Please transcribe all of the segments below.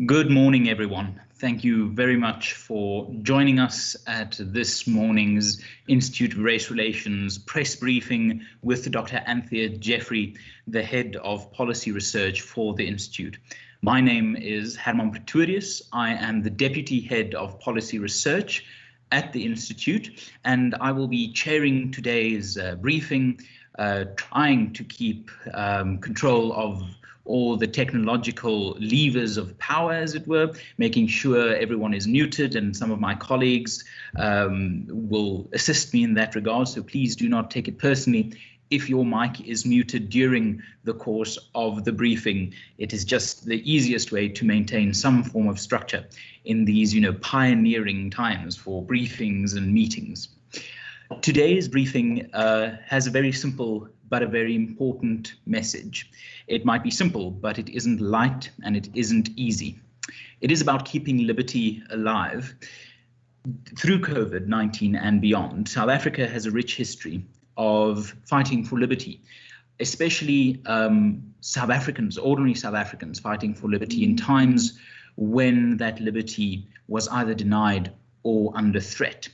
Good morning, everyone. Thank you very much for joining us at this morning's Institute of Race Relations press briefing with Dr. Anthea Jeffery, the head of policy research for the Institute. My name is Herman Pretorius. I am the deputy head of policy research at the Institute, and I will be chairing today's briefing, trying to keep control of all the technological levers of power, as it were, making sure everyone is muted, and some of my colleagues will assist me in that regard. So please do not take it personally if your mic is muted during the course of the briefing. It is just the easiest way to maintain some form of structure in these, pioneering times for briefings and meetings. Today's briefing has a very simple but a very important message. It might be simple, but it isn't light and it isn't easy. It is about keeping liberty alive. Through COVID-19 and beyond, South Africa has a rich history of fighting for liberty, especially South Africans, ordinary South Africans fighting for liberty in times when that liberty was either denied or under threat.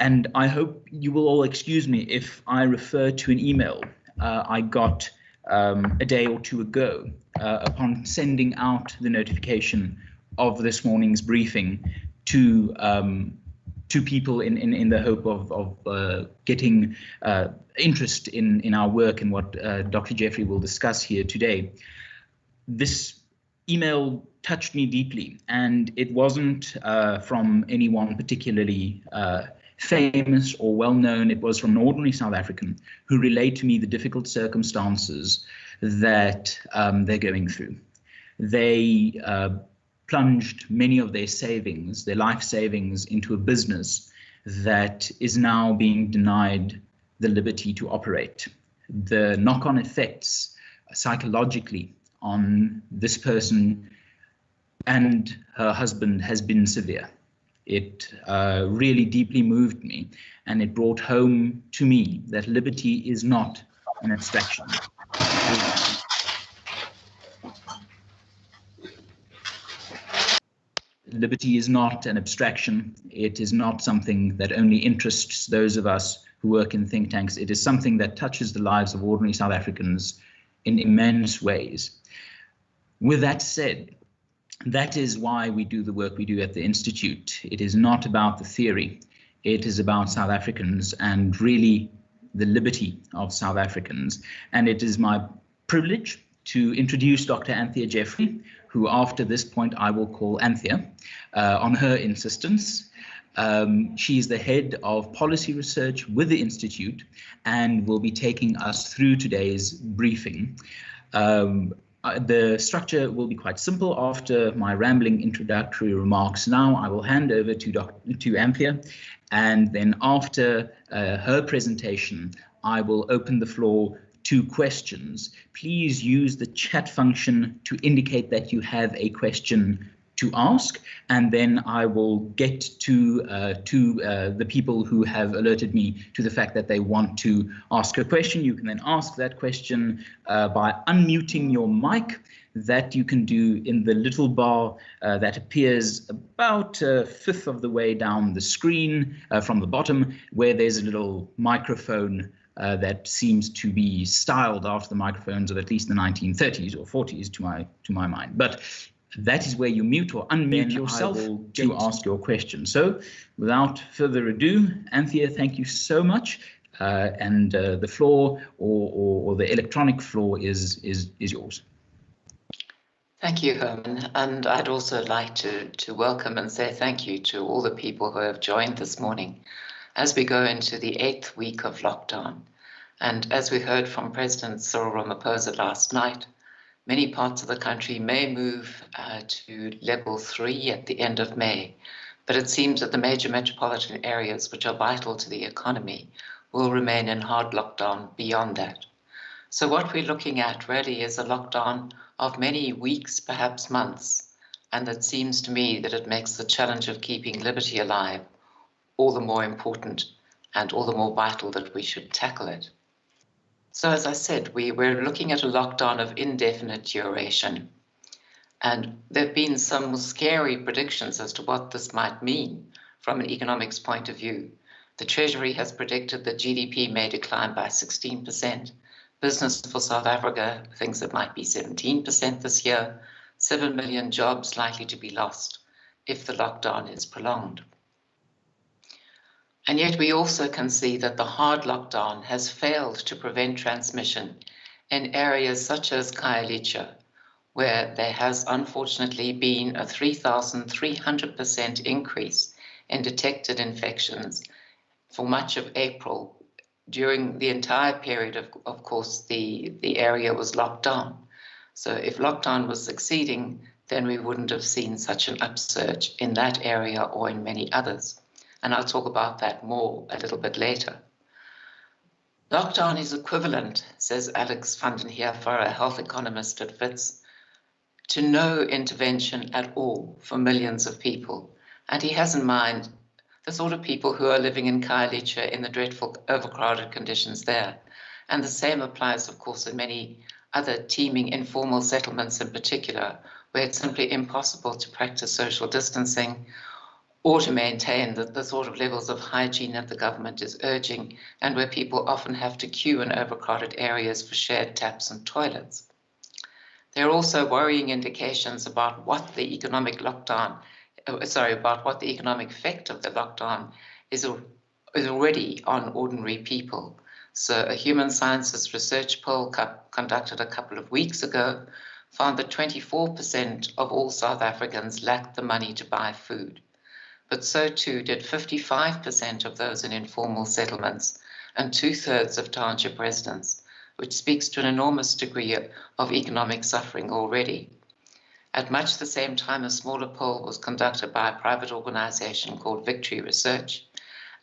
And I hope you will all excuse me if I refer to an email I got a day or two ago upon sending out the notification of this morning's briefing to people in the hope of getting interest in our work and what Dr. Jeffery will discuss here today. This email touched me deeply, and it wasn't from anyone particularly famous or well-known. It was from an ordinary South African who relayed to me the difficult circumstances that they're going through. They plunged many of their savings, their life savings, into a business that is now being denied the liberty to operate. The knock-on effects psychologically on this person and her husband has been severe. It really deeply moved me, and it brought home to me that liberty is not an abstraction. Liberty is not an abstraction. It is not something that only interests those of us who work in think tanks. It is something that touches the lives of ordinary South Africans in immense ways. With that said, that is why we do the work we do at the Institute. It is not about the theory. It is about South Africans and really the liberty of South Africans. And it is my privilege to introduce Dr. Anthea Jeffery, who after this point I will call Anthea, on her insistence. She's the head of policy research with the Institute and will be taking us through today's briefing. The structure will be quite simple. After my rambling introductory remarks now, I will hand over to Anthea, and then after her presentation, I will open the floor to questions. Please use the chat function to indicate that you have a question to ask, and then I will get to the people who have alerted me to the fact that they want to ask a question. You can then ask that question by unmuting your mic. That you can do in the little bar that appears about a fifth of the way down the screen from the bottom, where there's a little microphone that seems to be styled after the microphones of at least the 1930s or 40s to my mind. But that is where you mute or unmute yourself to ask your question. So without further ado, Anthea, thank you so much. And the floor or the electronic floor is yours. Thank you, Herman. And I'd also like to welcome and say thank you to all the people who have joined this morning as we go into the 8th week of lockdown. And as we heard from President Cyril Ramaphosa last night, many parts of the country may move to level 3 at the end of May, but it seems that the major metropolitan areas, which are vital to the economy, will remain in hard lockdown beyond that. So what we're looking at really is a lockdown of many weeks, perhaps months, and it seems to me that it makes the challenge of keeping liberty alive all the more important and all the more vital that we should tackle it. So as I said, we're looking at a lockdown of indefinite duration. And there have been some scary predictions as to what this might mean from an economics point of view. The Treasury has predicted that GDP may decline by 16%. Business for South Africa thinks it might be 17% this year. 7 million jobs likely to be lost if the lockdown is prolonged. And yet we also can see that the hard lockdown has failed to prevent transmission in areas such as Khayelitsha, where there has unfortunately been a 3,300% increase in detected infections for much of April. During the entire period, of course, the area was locked down. So if lockdown was succeeding, then we wouldn't have seen such an upsurge in that area or in many others. And I'll talk about that more a little bit later. Lockdown is equivalent, says Alex van den Heever, a health economist at Wits, to no intervention at all for millions of people. And he has in mind the sort of people who are living in Khayelitsha in the dreadful overcrowded conditions there. And the same applies, of course, in many other teeming informal settlements in particular, where it's simply impossible to practice social distancing or to maintain the sort of levels of hygiene that the government is urging, and where people often have to queue in overcrowded areas for shared taps and toilets. There are also worrying indications about what the economic effect of the lockdown is already on ordinary people. So a human sciences research poll conducted a couple of weeks ago found that 24% of all South Africans lacked the money to buy food. But so too did 55% of those in informal settlements and 2/3 of township residents, which speaks to an enormous degree of economic suffering already. At much the same time, a smaller poll was conducted by a private organization called Victory Research,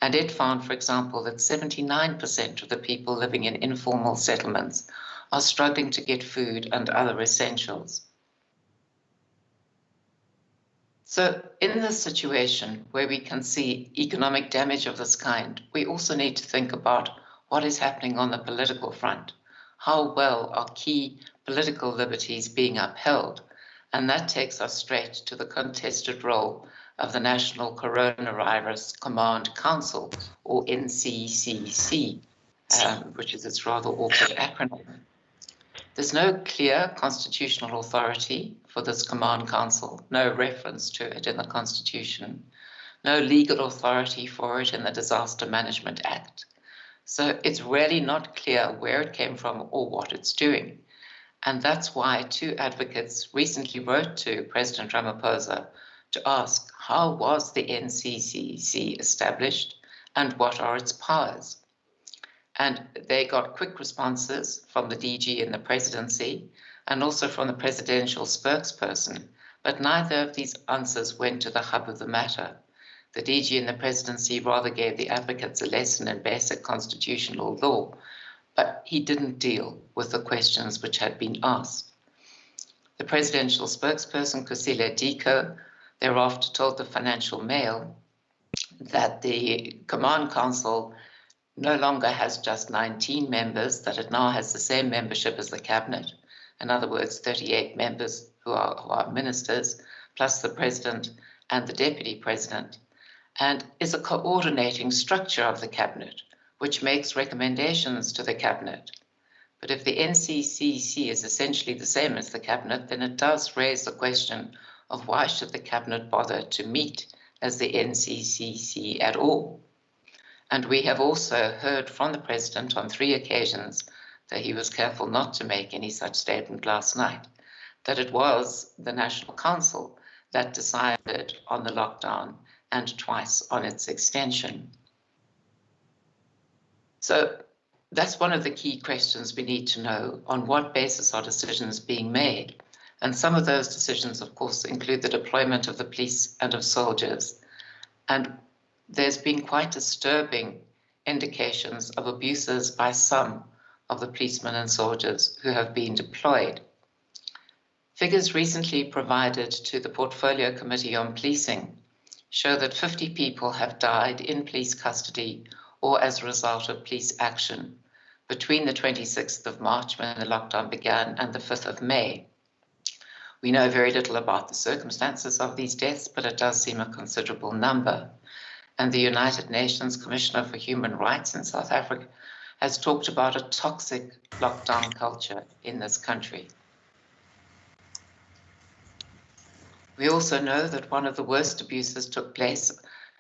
and it found, for example, that 79% of the people living in informal settlements are struggling to get food and other essentials. So in this situation where we can see economic damage of this kind, we also need to think about what is happening on the political front. How well are key political liberties being upheld? And that takes us straight to the contested role of the National Coronavirus Command Council, or NCCC, which is its rather awkward acronym. There's no clear constitutional authority for this command council, no reference to it in the Constitution, no legal authority for it in the Disaster Management Act. So it's really not clear where it came from or what it's doing. And that's why two advocates recently wrote to President Ramaphosa to ask, how was the NCCC established and what are its powers? And they got quick responses from the DG in the presidency and also from the presidential spokesperson, but neither of these answers went to the hub of the matter. The DG in the presidency rather gave the advocates a lesson in basic constitutional law, but he didn't deal with the questions which had been asked. The presidential spokesperson, Kusile Diko, thereafter told the Financial Mail that the Command Council no longer has just 19 members, that it now has the same membership as the cabinet. In other words, 38 members who are ministers, plus the president and the deputy president, and is a coordinating structure of the cabinet, which makes recommendations to the cabinet. But if the NCCC is essentially the same as the cabinet, then it does raise the question of why should the cabinet bother to meet as the NCCC at all? And we have also heard from the president on 3 occasions that he was careful not to make any such statement last night, that it was the National Council that decided on the lockdown and twice on its extension. So that's one of the key questions we need to know: on what basis are decisions being made? And some of those decisions, of course, include the deployment of the police and of soldiers. And there's been quite disturbing indications of abuses by some of the policemen and soldiers who have been deployed. Figures recently provided to the Portfolio Committee on Policing show that 50 people have died in police custody or as a result of police action between the 26th of March, when the lockdown began, and the 5th of May. We know very little about the circumstances of these deaths, but it does seem a considerable number. And the United Nations Commissioner for Human Rights in South Africa has talked about a toxic lockdown culture in this country. We also know that one of the worst abuses took place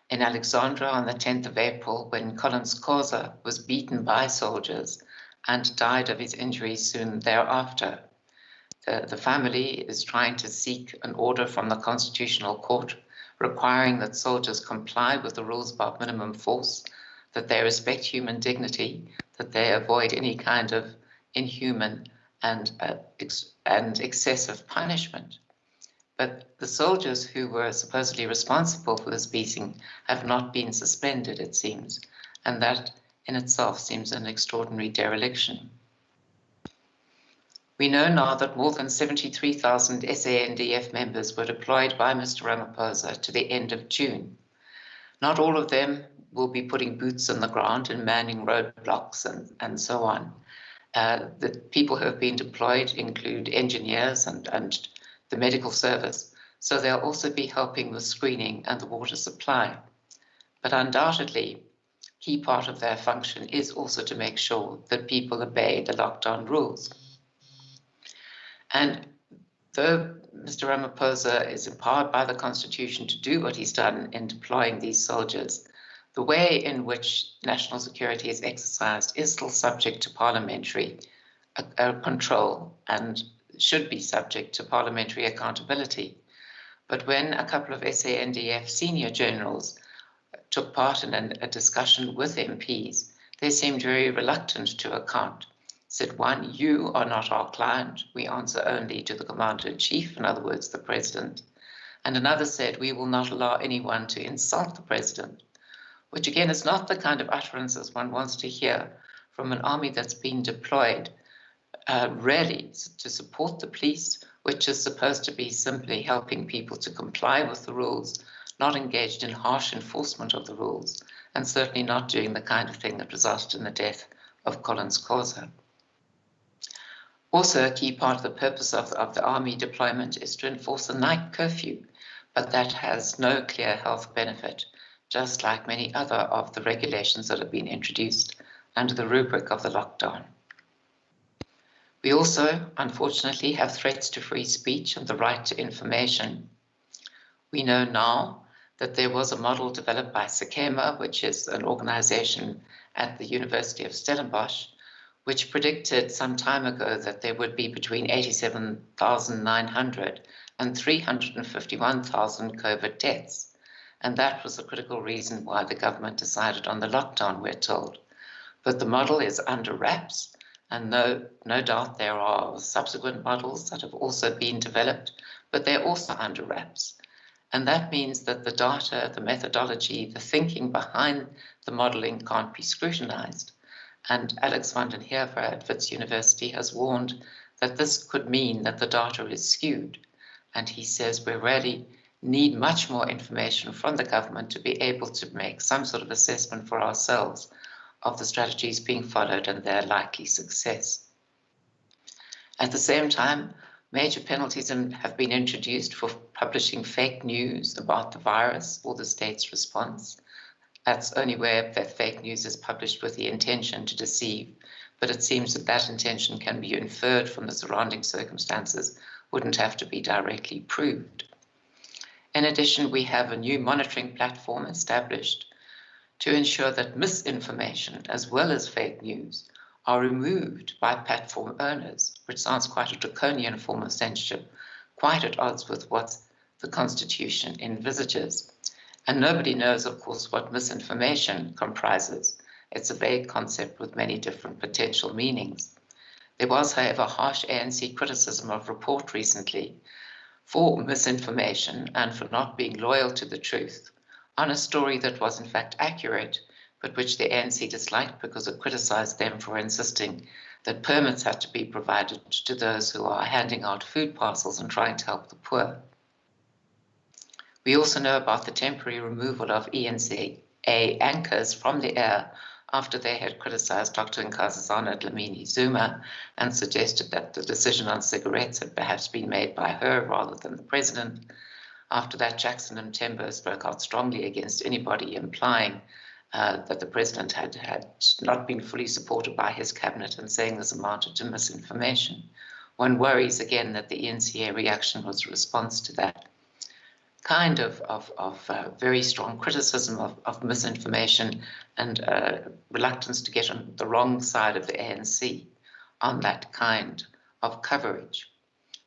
in Alexandra on the 10th of April when Collins Khoza was beaten by soldiers and died of his injuries soon thereafter. The family is trying to seek an order from the Constitutional Court requiring that soldiers comply with the rules about minimum force, that they respect human dignity, that they avoid any kind of inhuman and excessive punishment. But the soldiers who were supposedly responsible for this beating have not been suspended, it seems, and that in itself seems an extraordinary dereliction. We know now that more than 73,000 SANDF members were deployed by Mr. Ramaphosa to the end of June. Not all of them will be putting boots on the ground and manning roadblocks and so on. The people who have been deployed include engineers and the medical service, so they'll also be helping with screening and the water supply. But undoubtedly, key part of their function is also to make sure that people obey the lockdown rules. And though Mr. Ramaphosa is empowered by the Constitution to do what he's done in deploying these soldiers, the way in which national security is exercised is still subject to parliamentary control and should be subject to parliamentary accountability. But when a couple of SANDF senior generals took part in a discussion with MPs, they seemed very reluctant to account. Said one, you are not our client. We answer only to the commander-in-chief, in other words, the president. And another said, we will not allow anyone to insult the president, which again is not the kind of utterances one wants to hear from an army that's been deployed really to support the police, which is supposed to be simply helping people to comply with the rules, not engaged in harsh enforcement of the rules, and certainly not doing the kind of thing that resulted in the death of Collins Khoza. Also, a key part of the purpose of the army deployment is to enforce a night curfew, but that has no clear health benefit, just like many other of the regulations that have been introduced under the rubric of the lockdown. We also, unfortunately, have threats to free speech and the right to information. We know now that there was a model developed by Sakema, which is an organization at the University of Stellenbosch, which predicted some time ago that there would be between 87,900 and 351,000 COVID deaths. And that was the critical reason why the government decided on the lockdown, we're told. But the model is under wraps, and no doubt there are subsequent models that have also been developed, but they're also under wraps. And that means that the data, the methodology, the thinking behind the modeling can't be scrutinized. And Alex van den Heerver at Wits University has warned that this could mean that the data is skewed. And he says we really need much more information from the government to be able to make some sort of assessment for ourselves of the strategies being followed and their likely success. At the same time, major penalties have been introduced for publishing fake news about the virus or the state's response. That's only where that fake news is published with the intention to deceive, but it seems that that intention can be inferred from the surrounding circumstances, wouldn't have to be directly proved. In addition, we have a new monitoring platform established to ensure that misinformation as well as fake news are removed by platform owners, which sounds quite a draconian form of censorship, quite at odds with what the Constitution envisages. And nobody knows, of course, what misinformation comprises. It's a vague concept with many different potential meanings. There was, however, harsh ANC criticism of Report recently for misinformation and for not being loyal to the truth on a story that was in fact accurate, but which the ANC disliked because it criticized them for insisting that permits had to be provided to those who are handing out food parcels and trying to help the poor. We also know about the temporary removal of ENCA anchors from the air after they had criticized Dr. Nkosazana Dlamini Zuma and suggested that the decision on cigarettes had perhaps been made by her rather than the president. After that, Jackson and Tembo spoke out strongly against anybody implying that the president had not been fully supported by his cabinet, and saying this amounted to misinformation. One worries again that the ENCA reaction was a response to that kind of very strong criticism of misinformation and reluctance to get on the wrong side of the ANC on that kind of coverage.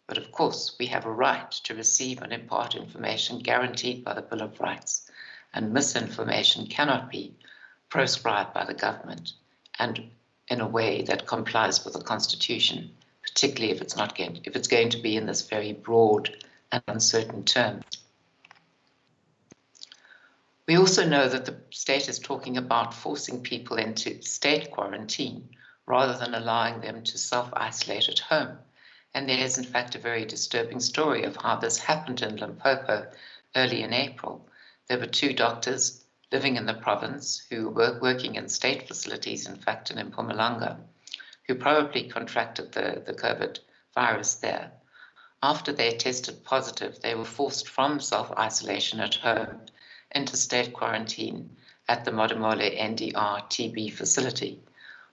But of course, we have a right to receive and impart information guaranteed by the Bill of Rights, and misinformation cannot be proscribed by the government and in a way that complies with the Constitution, particularly if it's going to be in this very broad and uncertain terms. We also know that the state is talking about forcing people into state quarantine rather than allowing them to self-isolate at home. And there is, in fact, a very disturbing story of how this happened in Limpopo early in April. There were 2 doctors living in the province who were working in state facilities, in fact, in Mpumalanga, who probably contracted the COVID virus there. After they tested positive, they were forced from self-isolation at home into state quarantine at the Modimolle NDR TB facility.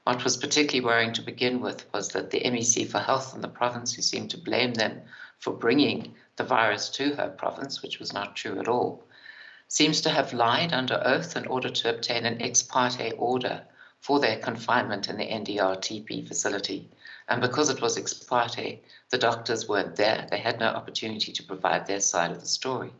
What was particularly worrying to begin with was that the MEC for Health in the province, who seemed to blame them for bringing the virus to her province, which was not true at all, seems to have lied under oath in order to obtain an ex parte order for their confinement in the NDR TB facility. And because it was ex parte, the doctors weren't there. They had no opportunity to provide their side of the story.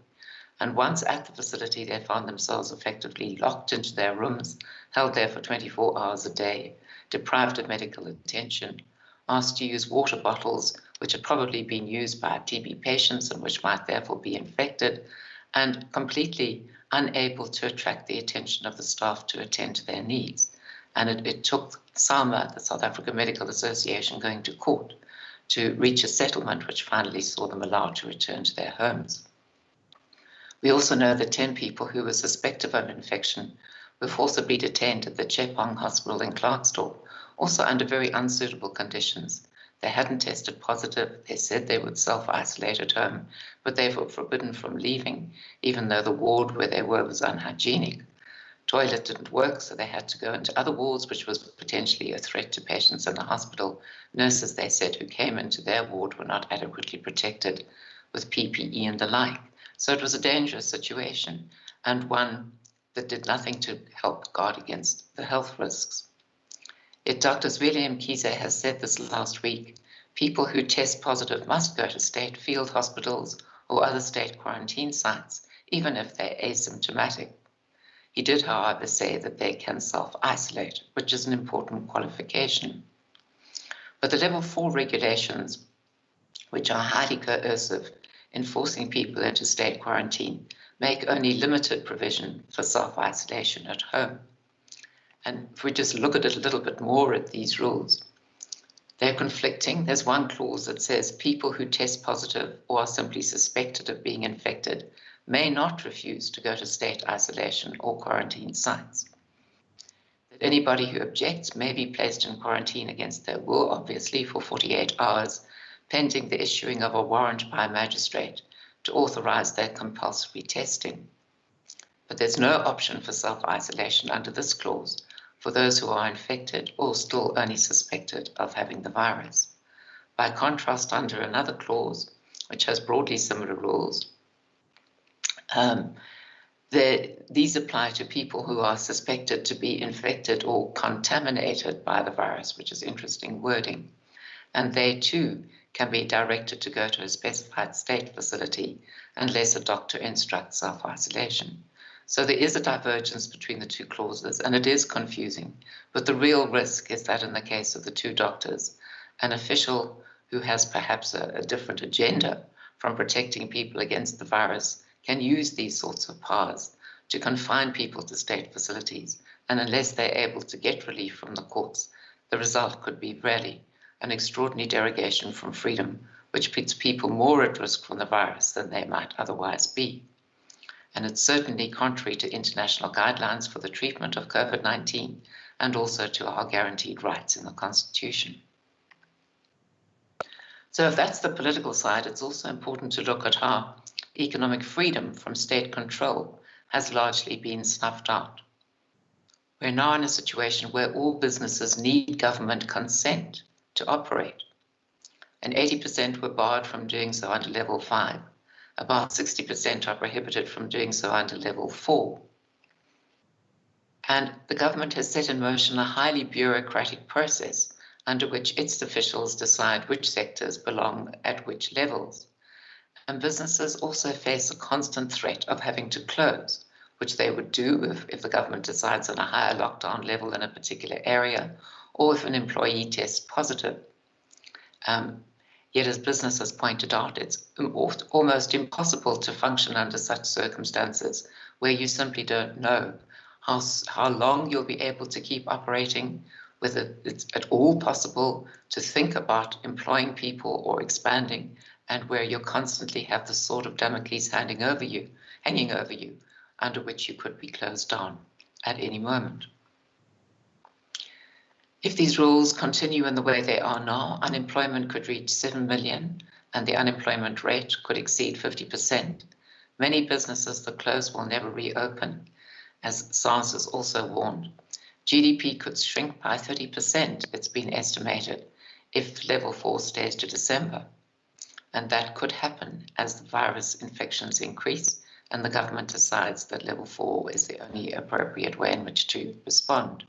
And once at the facility, they found themselves effectively locked into their rooms, held there for 24 hours a day, deprived of medical attention, asked to use water bottles which had probably been used by TB patients and which might therefore be infected, and completely unable to attract the attention of the staff to attend to their needs. And it took SAMA, the South African Medical Association, going to court to reach a settlement which finally saw them allowed to return to their homes. We also know that 10 people who were suspected of infection were forcibly detained at the Chepong Hospital in Klerksdorp, also under very unsuitable conditions. They hadn't tested positive. They said they would self-isolate at home, but they were forbidden from leaving, even though the ward where they were was unhygienic. Toilet didn't work, so they had to go into other wards, which was potentially a threat to patients in the hospital. Nurses, they said, who came into their ward were not adequately protected with PPE and the like. So it was a dangerous situation, and one that did nothing to help guard against the health risks. Dr. William Kiese has said this last week, people who test positive must go to state field hospitals or other state quarantine sites, even if they're asymptomatic. He did, however, say that they can self-isolate, which is an important qualification. But the level 4 regulations, which are highly coercive in forcing people into state quarantine, make only limited provision for self-isolation at home. And if we just look at it a little bit more at these rules, they're conflicting. There's one clause that says people who test positive or are simply suspected of being infected may not refuse to go to state isolation or quarantine sites. That anybody who objects may be placed in quarantine against their will, obviously, for 48 hours, pending the issuing of a warrant by a magistrate to authorize their compulsory testing. But there's no option for self-isolation under this clause for those who are infected or still only suspected of having the virus. By contrast, under another clause, which has broadly similar rules, these apply to people who are suspected to be infected or contaminated by the virus, which is interesting wording. And they too can be directed to go to a specified state facility unless a doctor instructs self-isolation. So there is a divergence between the two clauses, and it is confusing. But the real risk is that in the case of the 2 doctors, an official who has perhaps a different agenda from protecting people against the virus can use these sorts of powers to confine people to state facilities. And unless they're able to get relief from the courts, the result could be really an extraordinary derogation from freedom, which puts people more at risk from the virus than they might otherwise be. And it's certainly contrary to international guidelines for the treatment of COVID-19 and also to our guaranteed rights in the Constitution. So if that's the political side, it's also important to look at how economic freedom from state control has largely been snuffed out. We're now in a situation where all businesses need government consent to operate, and 80% were barred from doing so under level 5. About 60% are prohibited from doing so under level 4. And the government has set in motion a highly bureaucratic process under which its officials decide which sectors belong at which levels. And businesses also face a constant threat of having to close, which they would do if the government decides on a higher lockdown level in a particular area, or if an employee tests positive. Yet, as businesses pointed out, it's almost impossible to function under such circumstances where you simply don't know how long you'll be able to keep operating, whether it's at all possible to think about employing people or expanding, and where you constantly have the sword of Damocles hanging over you, under which you could be closed down at any moment. If these rules continue in the way they are now, unemployment could reach 7 million and the unemployment rate could exceed 50%. Many businesses that close will never reopen, as SARS has also warned. GDP could shrink by 30%, it's been estimated, if level 4 stays to December. And that could happen as the virus infections increase and the government decides that level 4 is the only appropriate way in which to respond.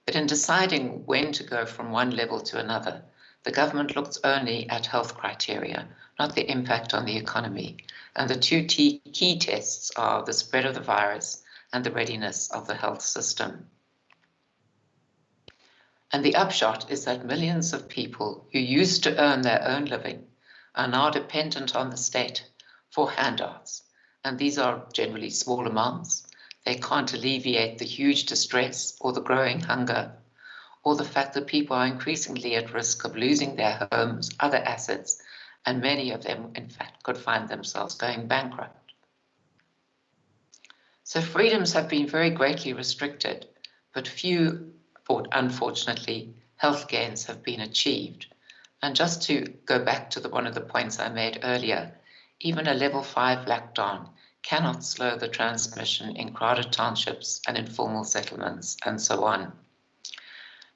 But in deciding when to go from one level to another, the government looks only at health criteria, not the impact on the economy. And the two key tests are the spread of the virus and the readiness of the health system. And the upshot is that millions of people who used to earn their own living are now dependent on the state for handouts. And these are generally small amounts. They can't alleviate the huge distress or the growing hunger, or the fact that people are increasingly at risk of losing their homes, other assets, and many of them, in fact, could find themselves going bankrupt. So freedoms have been very greatly restricted, but few, unfortunately, health gains have been achieved. And just to go back to one of the points I made earlier, even a level 5 lockdown cannot slow the transmission in crowded townships and informal settlements and so on.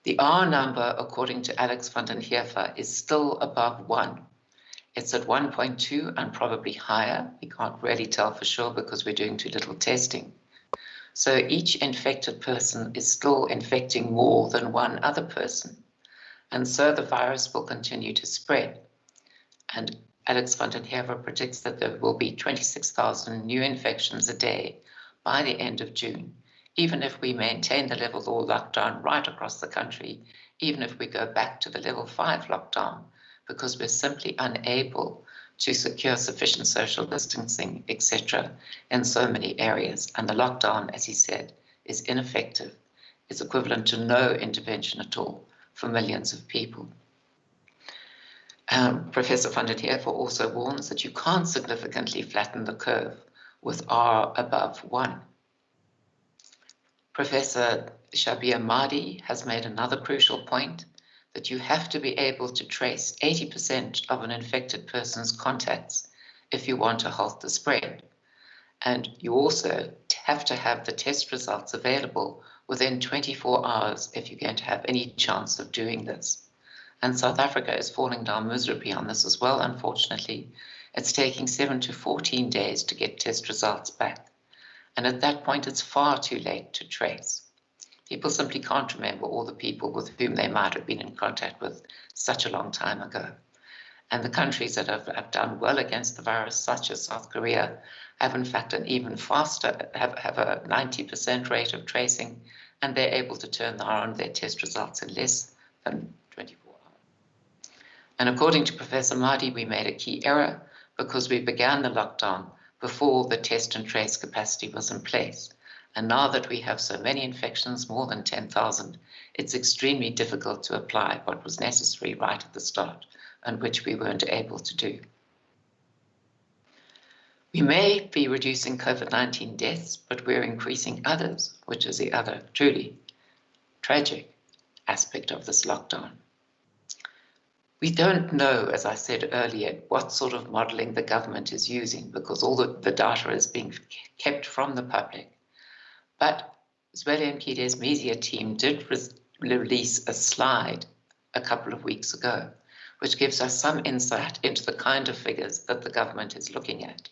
The R number, according to Alex van den Heever, is still above 1. It's at 1.2 and probably higher. We can't really tell for sure because we're doing too little testing. So each infected person is still infecting more than one other person. And so the virus will continue to spread. And Alex van den Heever predicts that there will be 26,000 new infections a day by the end of June, even if we maintain the level 4 lockdown right across the country, even if we go back to the level 5 lockdown, because we're simply unable to secure sufficient social distancing, etc., in so many areas. And the lockdown, as he said, is ineffective. It's equivalent to no intervention at all for millions of people. Professor van den Heever also warns that you can't significantly flatten the curve with R above 1. Professor Shabir Mahdi has made another crucial point, that you have to be able to trace 80% of an infected person's contacts if you want to halt the spread. And you also have to have the test results available within 24 hours if you're going to have any chance of doing this. And South Africa is falling down miserably on this as well, unfortunately. It's taking 7 to 14 days to get test results back. And at that point, it's far too late to trace. People simply can't remember all the people with whom they might have been in contact with such a long time ago. And the countries that have done well against the virus, such as South Korea, have in fact an even faster, have a 90% rate of tracing, and they're able to turn around their test results in less than 24 hours. And according to Professor Mahdi, we made a key error because we began the lockdown before the test and trace capacity was in place. And now that we have so many infections, more than 10,000, it's extremely difficult to apply what was necessary right at the start, and which we weren't able to do. We may be reducing COVID-19 deaths, but we're increasing others, which is the other truly tragic aspect of this lockdown. We don't know, as I said earlier, what sort of modelling the government is using because all the data is being kept from the public. But Zweli and Pide's media team did release a slide a couple of weeks ago, which gives us some insight into the kind of figures that the government is looking at.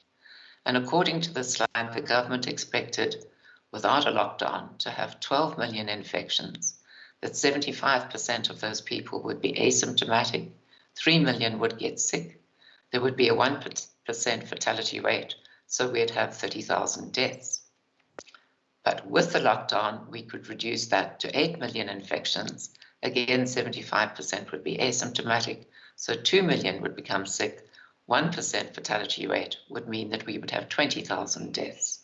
And according to the slide, the government expected, without a lockdown, to have 12 million infections, that 75% of those people would be asymptomatic, 3 million would get sick, there would be a 1% fatality rate, so we'd have 30,000 deaths. But with the lockdown, we could reduce that to 8 million infections. Again, 75% would be asymptomatic, so 2 million would become sick. 1% fatality rate would mean that we would have 20,000 deaths.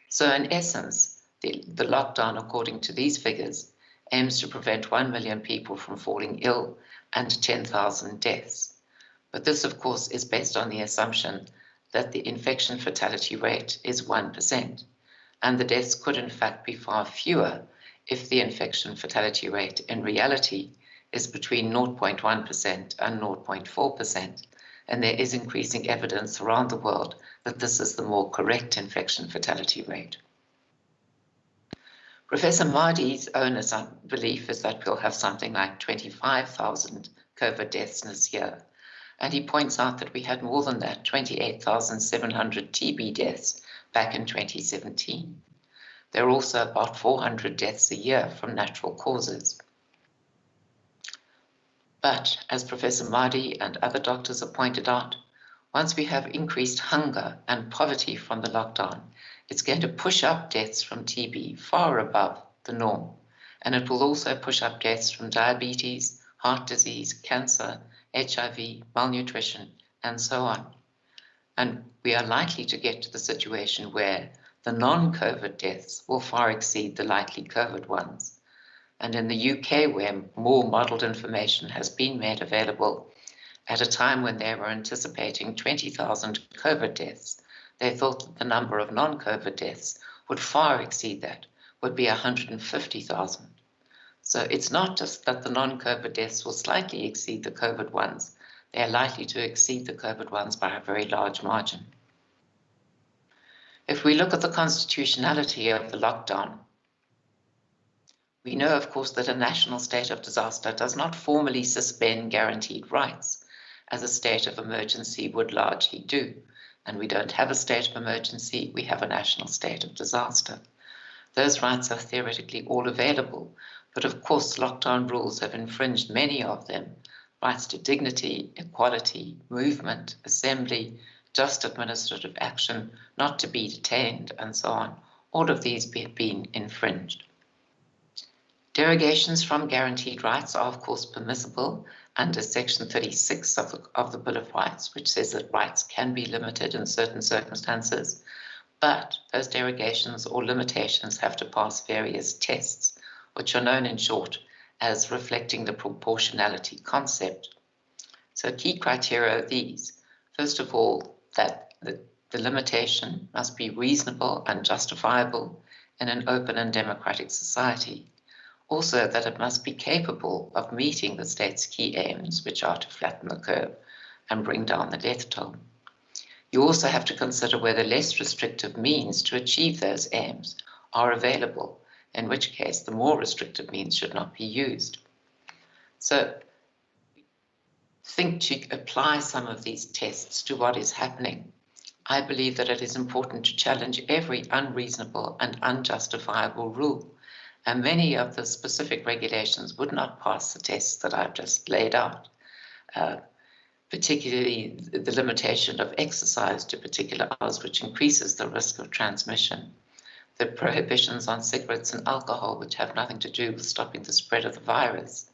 So in essence, the lockdown, according to these figures, aims to prevent 1 million people from falling ill and 10,000 deaths. But this, of course, is based on the assumption that the infection fatality rate is 1%, and the deaths could in fact be far fewer if the infection fatality rate in reality is between 0.1% and 0.4%, and there is increasing evidence around the world that this is the more correct infection fatality rate. Professor Mahdi's own belief is that we'll have something like 25,000 COVID deaths this year. And he points out that we had more than that, 28,700 TB deaths back in 2017. There are also about 400 deaths a year from natural causes. But as Professor Mahdi and other doctors have pointed out, once we have increased hunger and poverty from the lockdown, it's going to push up deaths from TB far above the norm. And it will also push up deaths from diabetes, heart disease, cancer, HIV, malnutrition, and so on. And we are likely to get to the situation where the non-COVID deaths will far exceed the likely COVID ones. And in the UK, where more modelled information has been made available, at a time when they were anticipating 20,000 COVID deaths, they thought that the number of non-COVID deaths would far exceed that, would be 150,000. So it's not just that the non-COVID deaths will slightly exceed the COVID ones, they are likely to exceed the COVID ones by a very large margin. If we look at the constitutionality of the lockdown, we know, of course, that a national state of disaster does not formally suspend guaranteed rights, as a state of emergency would largely do. And we don't have a state of emergency, we have a national state of disaster. Those rights are theoretically all available, but of course lockdown rules have infringed many of them. Rights to dignity, equality, movement, assembly, just administrative action, not to be detained, and so on. All of these have been infringed. Derogations from guaranteed rights are of course permissible under Section 36 of the Bill of Rights, which says that rights can be limited in certain circumstances, but those derogations or limitations have to pass various tests, which are known in short as reflecting the proportionality concept. So key criteria are these. First of all, that the limitation must be reasonable and justifiable in an open and democratic society. Also, that it must be capable of meeting the state's key aims, which are to flatten the curve and bring down the death toll. You also have to consider whether less restrictive means to achieve those aims are available, in which case the more restrictive means should not be used. So, think to apply some of these tests to what is happening. I believe that it is important to challenge every unreasonable and unjustifiable rule. And many of the specific regulations would not pass the tests that I've just laid out, particularly the limitation of exercise to particular hours, which increases the risk of transmission, the prohibitions on cigarettes and alcohol, which have nothing to do with stopping the spread of the virus,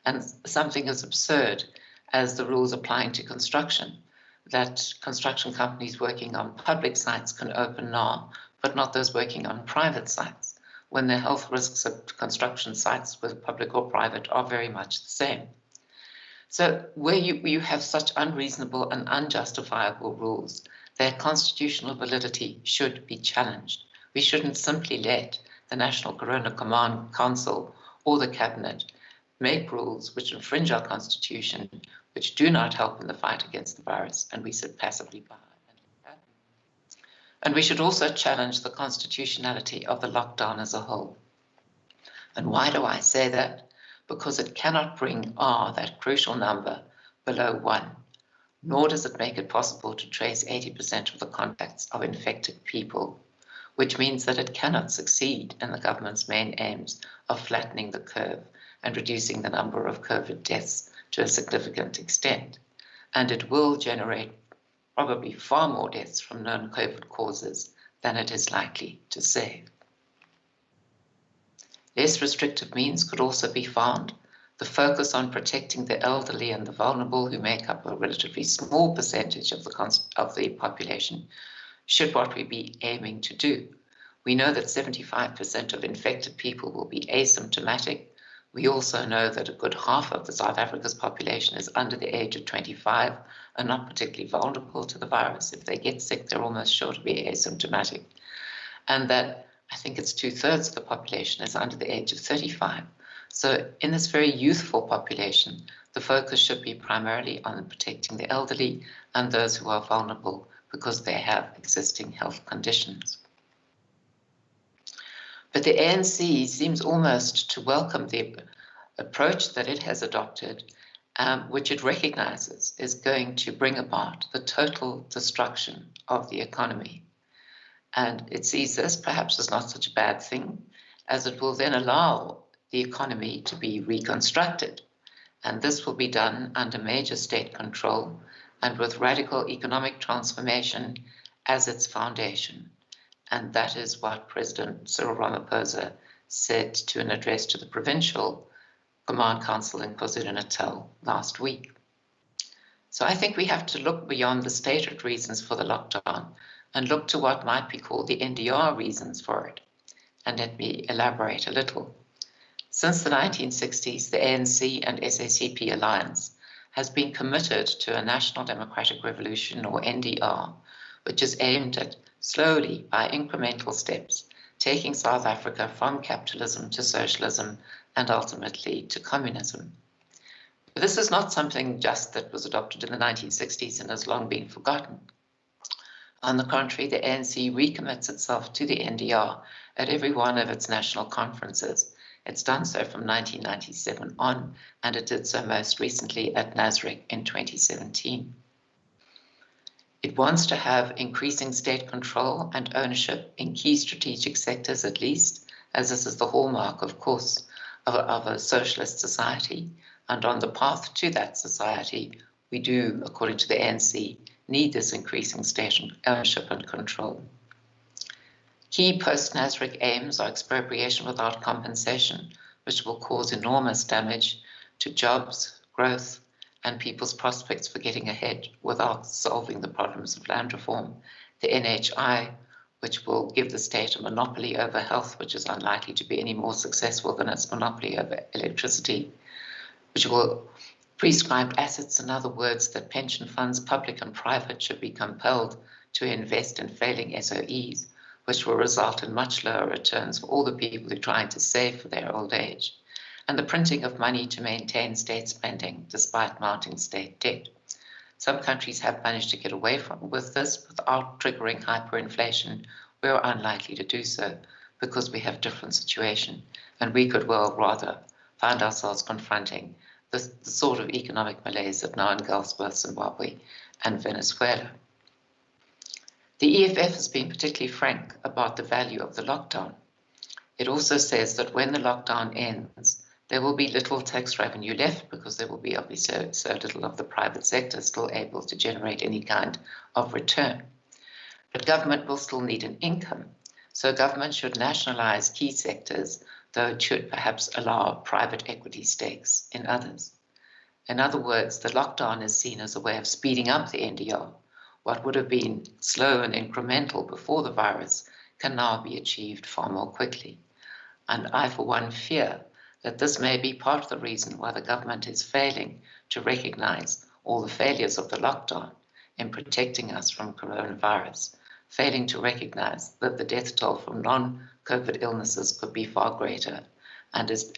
and something as absurd as the rules applying to construction, that construction companies working on public sites can open now, but not those working on private sites, when the health risks of construction sites, whether public or private, are very much the same. So where you have such unreasonable and unjustifiable rules, their constitutional validity should be challenged. We shouldn't simply let the National Corona Command Council or the cabinet make rules which infringe our constitution, which do not help in the fight against the virus, and we sit passively by. And we should also challenge the constitutionality of the lockdown as a whole. And why do I say that? Because it cannot bring R, that crucial number, below 1, nor does it make it possible to trace 80% of the contacts of infected people, which means that it cannot succeed in the government's main aims of flattening the curve and reducing the number of COVID deaths to a significant extent. And it will generate probably far more deaths from non-COVID causes than it is likely to save. Less restrictive means could also be found. The focus on protecting the elderly and the vulnerable, who make up a relatively small percentage of the population, should what we be aiming to do. We know that 75% of infected people will be asymptomatic. We also know that a good half of the South Africa's population is under the age of 25 and not particularly vulnerable to the virus. If they get sick, they're almost sure to be asymptomatic. And that I think it's 2/3 of the population is under the age of 35. So in this very youthful population, the focus should be primarily on protecting the elderly and those who are vulnerable because they have existing health conditions. But the ANC seems almost to welcome the approach that it has adopted, which it recognizes is going to bring about the total destruction of the economy. And it sees this perhaps as not such a bad thing, as it will then allow the economy to be reconstructed. And this will be done under major state control and with radical economic transformation as its foundation. And that is what President Cyril Ramaphosa said to an address to the Provincial Command Council in KwaZulu-Natal last week. So I think we have to look beyond the stated reasons for the lockdown and look to what might be called the NDR reasons for it. And let me elaborate a little. Since the 1960s, the ANC and SACP alliance has been committed to a National Democratic Revolution, or NDR, which is aimed at slowly, by incremental steps, taking South Africa from capitalism to socialism and ultimately to communism. But this is not something just that was adopted in the 1960s and has long been forgotten. On the contrary, the ANC recommits itself to the NDR at every one of its national conferences. It's done so from 1997 on, and it did so most recently at Nasrec in 2017. It wants to have increasing state control and ownership in key strategic sectors at least, as this is the hallmark, of course, of a socialist society. And on the path to that society, we do, according to the ANC, need this increasing state ownership and control. Key post-Nasrec aims are expropriation without compensation, which will cause enormous damage to jobs, growth, and people's prospects for getting ahead without solving the problems of land reform. The NHI, which will give the state a monopoly over health, which is unlikely to be any more successful than its monopoly over electricity, which will prescribe assets, in other words, that pension funds, public and private, should be compelled to invest in failing SOEs, which will result in much lower returns for all the people who are trying to save for their old age, and the printing of money to maintain state spending despite mounting state debt. Some countries have managed to get away with this without triggering hyperinflation. We're unlikely to do so because we have a different situation, and we could well rather find ourselves confronting the sort of economic malaise that now engulfs both Zimbabwe and Venezuela. The EFF has been particularly frank about the value of the lockdown. It also says that when the lockdown ends, there will be little tax revenue left because there will be obviously so little of the private sector still able to generate any kind of return. But government will still need an income. So government should nationalize key sectors, though it should perhaps allow private equity stakes in others. In other words, the lockdown is seen as a way of speeding up the NDR. What would have been slow and incremental before the virus can now be achieved far more quickly. And I, for one, fear that this may be part of the reason why the government is failing to recognize all the failures of the lockdown in protecting us from coronavirus, failing to recognize that the death toll from non-COVID illnesses could be far greater, and is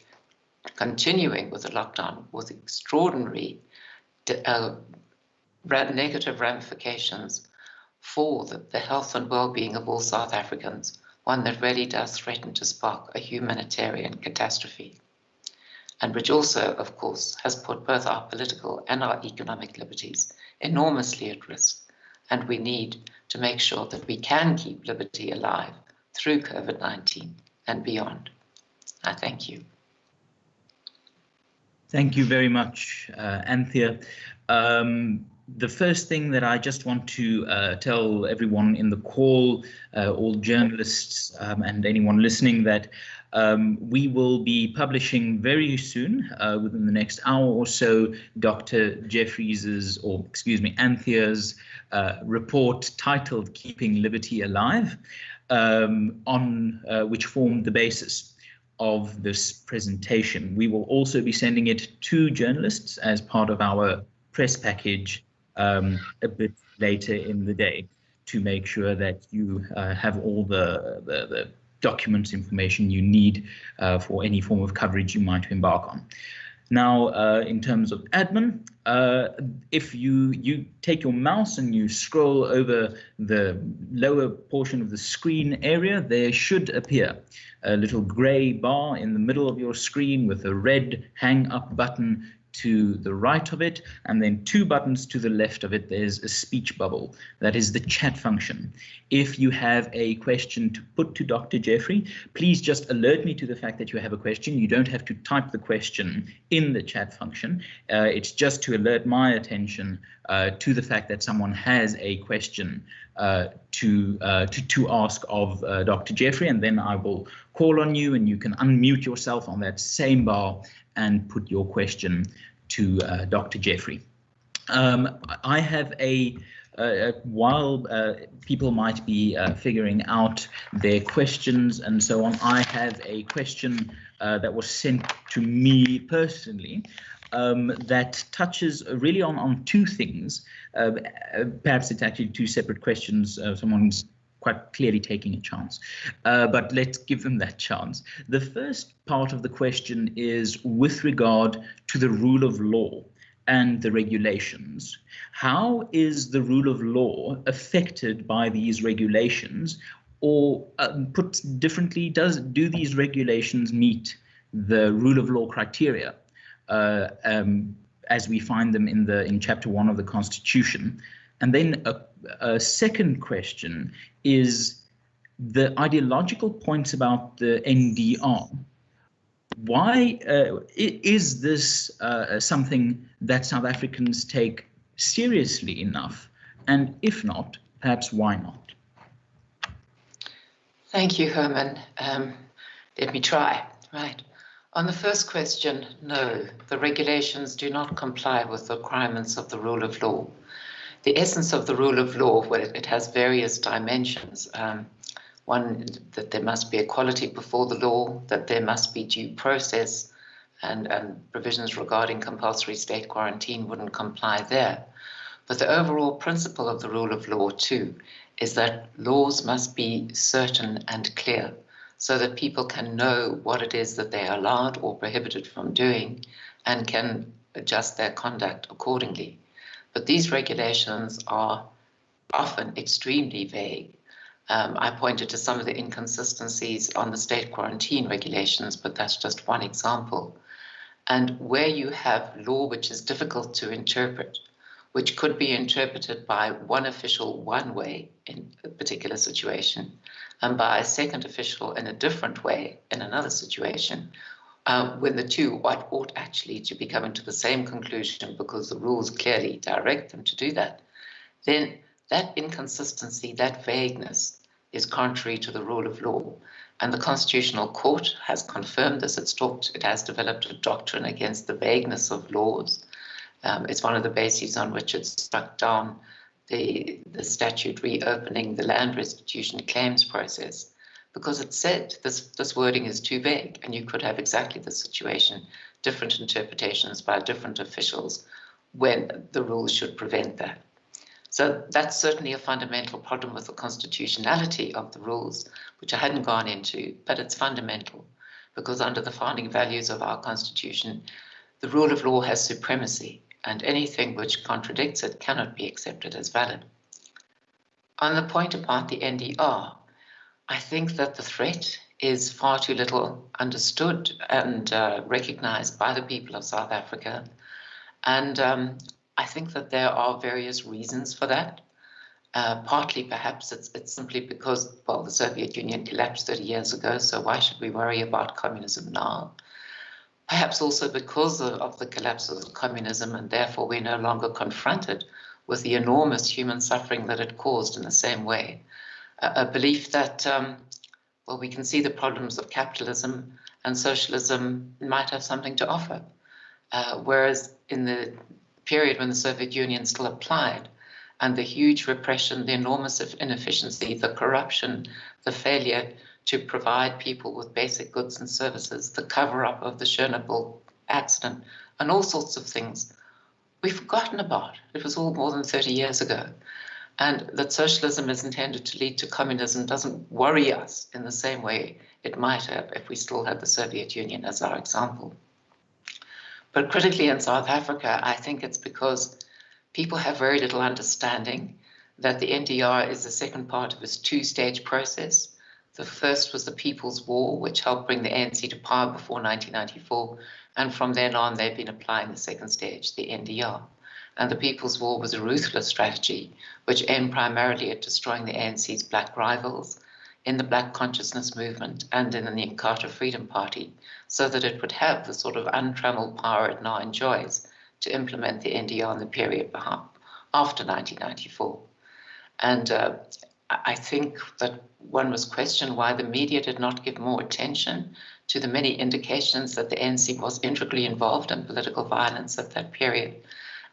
continuing with the lockdown with extraordinary negative ramifications for the health and well-being of all South Africans, one that really does threaten to spark a humanitarian catastrophe, and which also, of course, has put both our political and our economic liberties enormously at risk. And we need to make sure that we can keep liberty alive through COVID-19 and beyond. I thank you. Thank you very much, Anthea. The first thing that I just want to tell everyone in the call, all journalists and anyone listening, that we will be publishing very soon, within the next hour or so, Dr. Jeffrey's, or excuse me, Anthea's report titled "Keeping Liberty Alive," on which formed the basis of this presentation. We will also be sending it to journalists as part of our press package a bit later in the day, to make sure that you have all the documents, information you need for any form of coverage you might embark on. Now, in terms of admin, if you take your mouse and you scroll over the lower portion of the screen area, there should appear a little gray bar in the middle of your screen with a red hang up button to the right of it, and then 2 buttons to the left of it. There's a speech bubble. That is the chat function. If you have a question to put to Dr. Jeffery, please just alert me to the fact that you have a question. You don't have to type the question in the chat function. It's just to alert my attention to the fact that someone has a question to ask of Dr. Jeffery, and then I will call on you and you can unmute yourself on that same bar and put your question to Dr. Jeffery. I have while people might be figuring out their questions and so on, I have a question that was sent to me personally that touches really on 2 things. Perhaps it's actually 2 separate questions. Someone's quite clearly taking a chance, but let's give them that chance. The first part of the question is with regard to the rule of law and the regulations. How is the rule of law affected by these regulations? Or put differently, do these regulations meet the rule of law criteria as we find them in Chapter 1 of the Constitution? And then a second question is the ideological points about the NDR. Why is this something that South Africans take seriously enough? And if not, perhaps why not? Thank you, Herman. Let me try. Right. On the first question, no, the regulations do not comply with the requirements of the rule of law. The essence of the rule of law, well, it has various dimensions. One, that there must be equality before the law, that there must be due process, and provisions regarding compulsory state quarantine wouldn't comply there. But the overall principle of the rule of law, too, is that laws must be certain and clear so that people can know what it is that they are allowed or prohibited from doing and can adjust their conduct accordingly. But these regulations are often extremely vague. I pointed to some of the inconsistencies on the state quarantine regulations, but that's just one example. And where you have law which is difficult to interpret, which could be interpreted by one official one way in a particular situation, and by a second official in a different way in another situation, when the two ought actually to be coming to the same conclusion because the rules clearly direct them to do that, then that inconsistency, that vagueness, is contrary to the rule of law. And the Constitutional Court has confirmed this. It has developed a doctrine against the vagueness of laws. It's one of the bases on which it struck down the statute reopening the land restitution claims process, because it said this wording is too vague and you could have exactly the situation, different interpretations by different officials when the rules should prevent that. So that's certainly a fundamental problem with the constitutionality of the rules, which I hadn't gone into, but it's fundamental. because under the founding values of our Constitution, the rule of law has supremacy, and anything which contradicts it cannot be accepted as valid. On the point about the NDR, I think that the threat is far too little understood and recognized by the people of South Africa. And I think that there are various reasons for that. Partly, perhaps, it's simply because, well, the Soviet Union collapsed 30 years ago, so why should we worry about communism now? Perhaps also because of the collapse of communism, and therefore we're no longer confronted with the enormous human suffering that it caused in the same way. A belief that, well, we can see the problems of capitalism and socialism might have something to offer. Whereas in the period when the Soviet Union still applied, and the huge repression, the enormous inefficiency, the corruption, the failure to provide people with basic goods and services, the cover-up of the Chernobyl accident, and all sorts of things, we've forgotten about. It was all more than 30 years ago. And that socialism is intended to lead to communism doesn't worry us in the same way it might have if we still had the Soviet Union as our example. But critically in South Africa, I think it's because people have very little understanding that the NDR is the second part of this two-stage process. The first was the People's War, which helped bring the ANC to power before 1994. And from then on, they've been applying the second stage, the NDR. And the People's War was a ruthless strategy, which aimed primarily at destroying the ANC's black rivals in the black consciousness movement and in the Inkatha Freedom Party, so that it would have the sort of untrammeled power it now enjoys to implement the NDR in the period after 1994. And I think that one must question why the media did not give more attention to the many indications that the ANC was integrally involved in political violence at that period,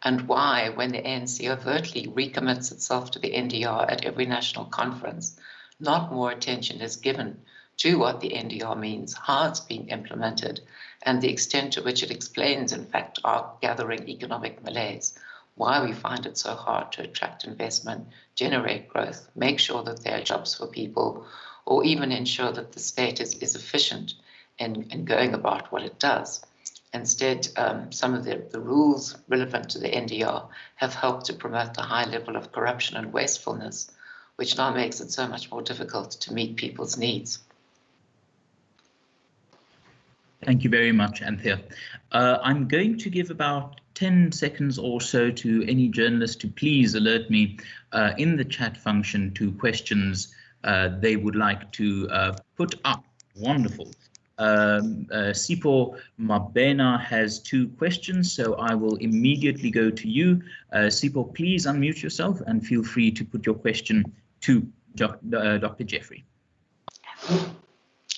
and why, when the ANC overtly recommits itself to the NDR at every national conference, not more attention is given to what the NDR means, how it's being implemented, and the extent to which it explains, in fact, our gathering economic malaise, why we find it so hard to attract investment, generate growth, make sure that there are jobs for people, or even ensure that the state is efficient in going about what it does. Instead, some of the rules relevant to the NDR have helped to promote the high level of corruption and wastefulness, which now makes it so much more difficult to meet people's needs. Thank you very much, Anthea. I'm going to give about 10 seconds or so to any journalist to please alert me in the chat function to questions they would like to put up. Wonderful. Sipho Mabena has 2 questions, so I will immediately go to you. Sipho, please unmute yourself and feel free to put your question to Dr. Jeffery.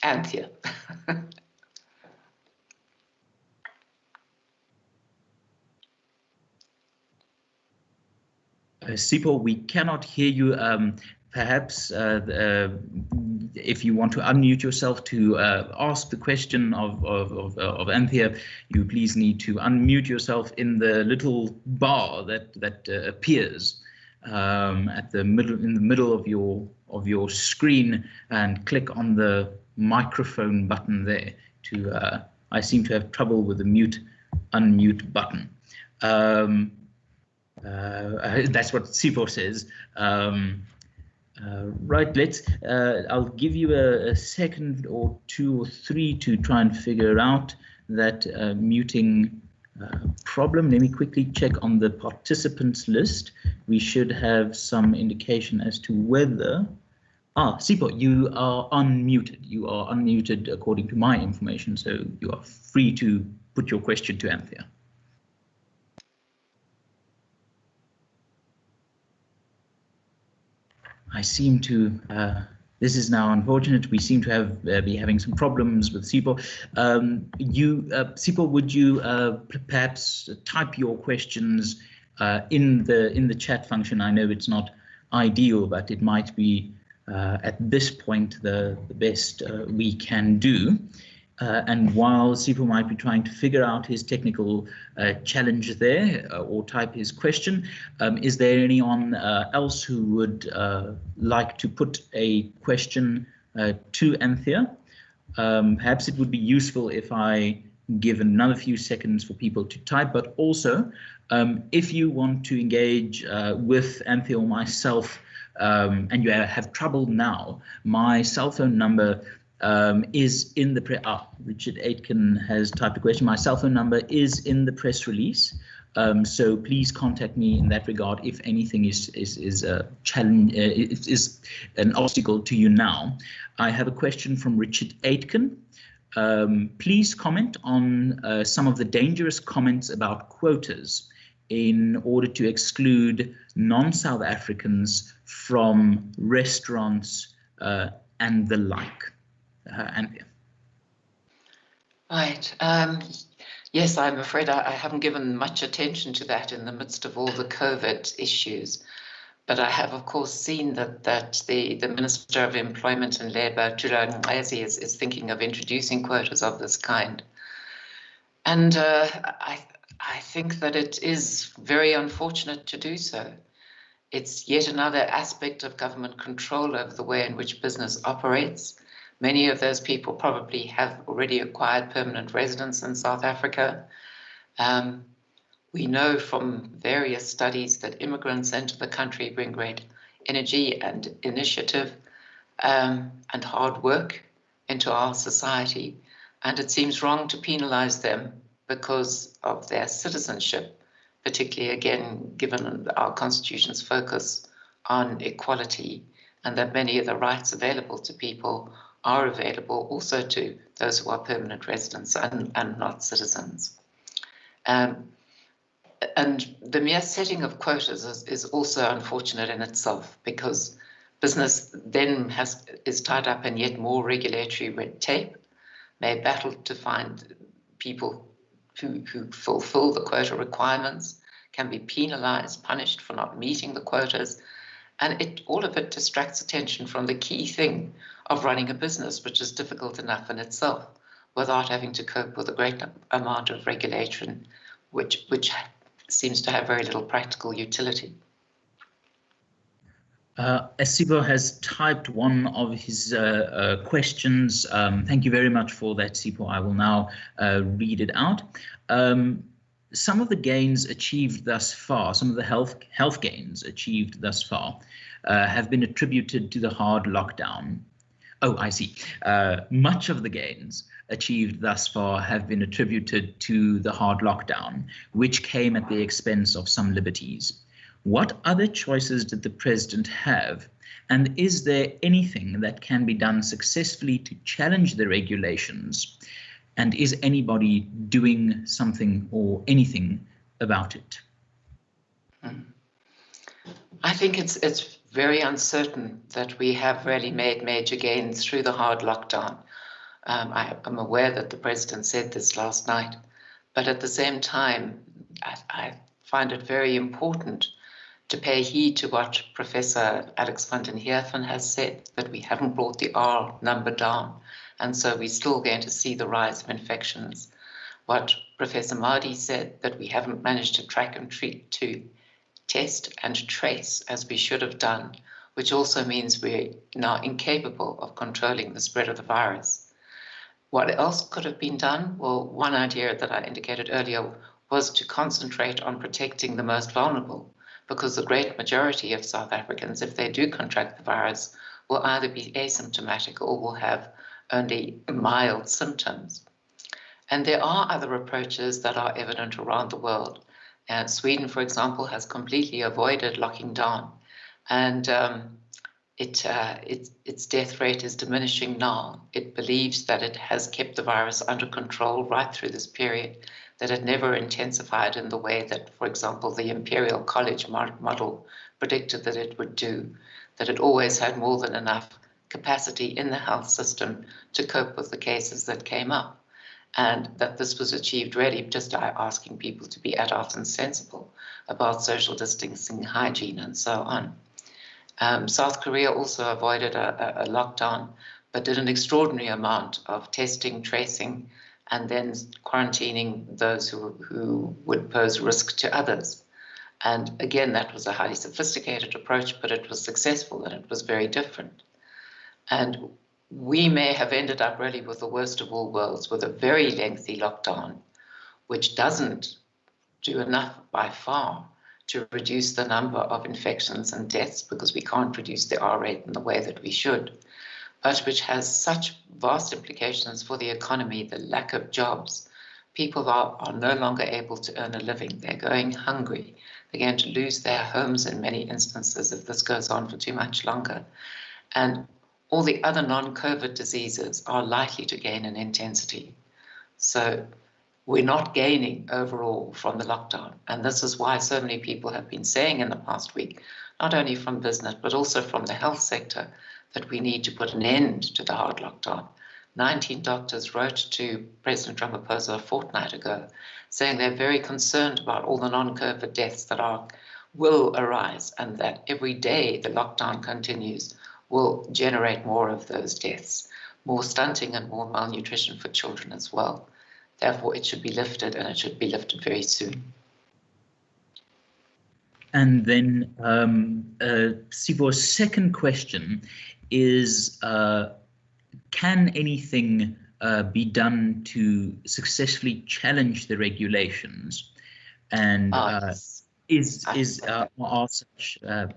Anthea. Sipho, we cannot hear you. Perhaps if you want to unmute yourself to ask the question of Anthea, you please need to unmute yourself in the little bar that appears in the middle of your screen, and click on the microphone button there. I seem to have trouble with the unmute button. That's what Sipho says. Right, I'll give you a second or 2 or 3 to try and figure out that muting problem. Let me quickly check on the participants list. We should have some indication as to whether... Sipho, you are unmuted. You are unmuted according to my information, so you are free to put your question to Anthea. I seem to, this is now unfortunate. We seem to be having some problems with Sipho. Sipho, would you perhaps type your questions in the chat function? I know it's not ideal, but it might be at this point the best we can do. And while Sipho might be trying to figure out his technical challenge there or type his question, is there anyone else who would like to put a question to Anthea? Perhaps it would be useful if I give another few seconds for people to type, but also if you want to engage with Anthea or myself and you have trouble now, my cell phone number is in the Richard Aitken has typed a question. My cell phone number is in the press release. So please contact me in that regard if anything is a challenge, is an obstacle to you now. I have a question from Richard Aitken. Please comment on some of the dangerous comments about quotas in order to exclude non-South Africans from restaurants and the like. Anthea. Right. Yes, I'm afraid I haven't given much attention to that in the midst of all the COVID issues. But I have, of course, seen that the Minister of Employment and Labour, is thinking of introducing quotas of this kind. And I think that it is very unfortunate to do so. It's yet another aspect of government control over the way in which business operates. Many of those people probably have already acquired permanent residence in South Africa. We know from various studies that immigrants into the country bring great energy and initiative and hard work into our society. And it seems wrong to penalize them because of their citizenship, particularly, again, given our Constitution's focus on equality and that many of the rights available to people are available also to those who are permanent residents and not citizens. And the mere setting of quotas is also unfortunate in itself, because business then is tied up in yet more regulatory red tape, may battle to find people who fulfill the quota requirements, can be penalized, punished for not meeting the quotas. And all of it distracts attention from the key thing of running a business, which is difficult enough in itself, without having to cope with a great amount of regulation, which seems to have very little practical utility. Sipo has typed one of his questions. Thank you very much for that, Sipo. I will now read it out. Some of the gains achieved thus far, some of the health gains achieved thus far, have been attributed to the hard lockdown. Oh, I see. Much of the gains achieved thus far have been attributed to the hard lockdown, which came at the expense of some liberties. What other choices did the president have? And is there anything that can be done successfully to challenge the regulations? And is anybody doing something or anything about it? I think it's very uncertain that we have really made major gains through the hard lockdown. I'm aware that the president said this last night, but at the same time, I find it very important to pay heed to what Professor Alex van den Heerden has said, that we haven't brought the R number down. And so we're still going to see the rise of infections. What Professor Mahdi said, that we haven't managed to track and treat, to test and trace as we should have done, which also means we're now incapable of controlling the spread of the virus. What else could have been done? Well, one idea that I indicated earlier was to concentrate on protecting the most vulnerable, because the great majority of South Africans, if they do contract the virus, will either be asymptomatic or will have only mild symptoms. And there are other approaches that are evident around the world. Sweden, for example, has completely avoided locking down, and its death rate is diminishing now. It believes that it has kept the virus under control right through this period, that it never intensified in the way that, for example, the Imperial College model predicted that it would do, that it always had more than enough capacity in the health system to cope with the cases that came up, and that this was achieved really just by asking people to be adult and sensible about social distancing, hygiene, and so on. South Korea also avoided a lockdown, but did an extraordinary amount of testing, tracing, and then quarantining those who would pose risk to others. And again, that was a highly sophisticated approach, but it was successful and it was very different. And we may have ended up really with the worst of all worlds, with a very lengthy lockdown, which doesn't do enough by far to reduce the number of infections and deaths, because we can't reduce the R rate in the way that we should, but which has such vast implications for the economy, the lack of jobs. People are no longer able to earn a living. They're going hungry. They're going to lose their homes in many instances if this goes on for too much longer. And all the other non-COVID diseases are likely to gain in intensity. So we're not gaining overall from the lockdown. And this is why so many people have been saying in the past week, not only from business, but also from the health sector, that we need to put an end to the hard lockdown. 19 doctors wrote to President Ramaphosa a fortnight ago saying they're very concerned about all the non-COVID deaths that will arise, and that every day the lockdown continues will generate more of those deaths, more stunting and more malnutrition for children as well. Therefore, it should be lifted, and it should be lifted very soon. And then Sivo's second question is, can anything be done to successfully challenge the regulations? And are such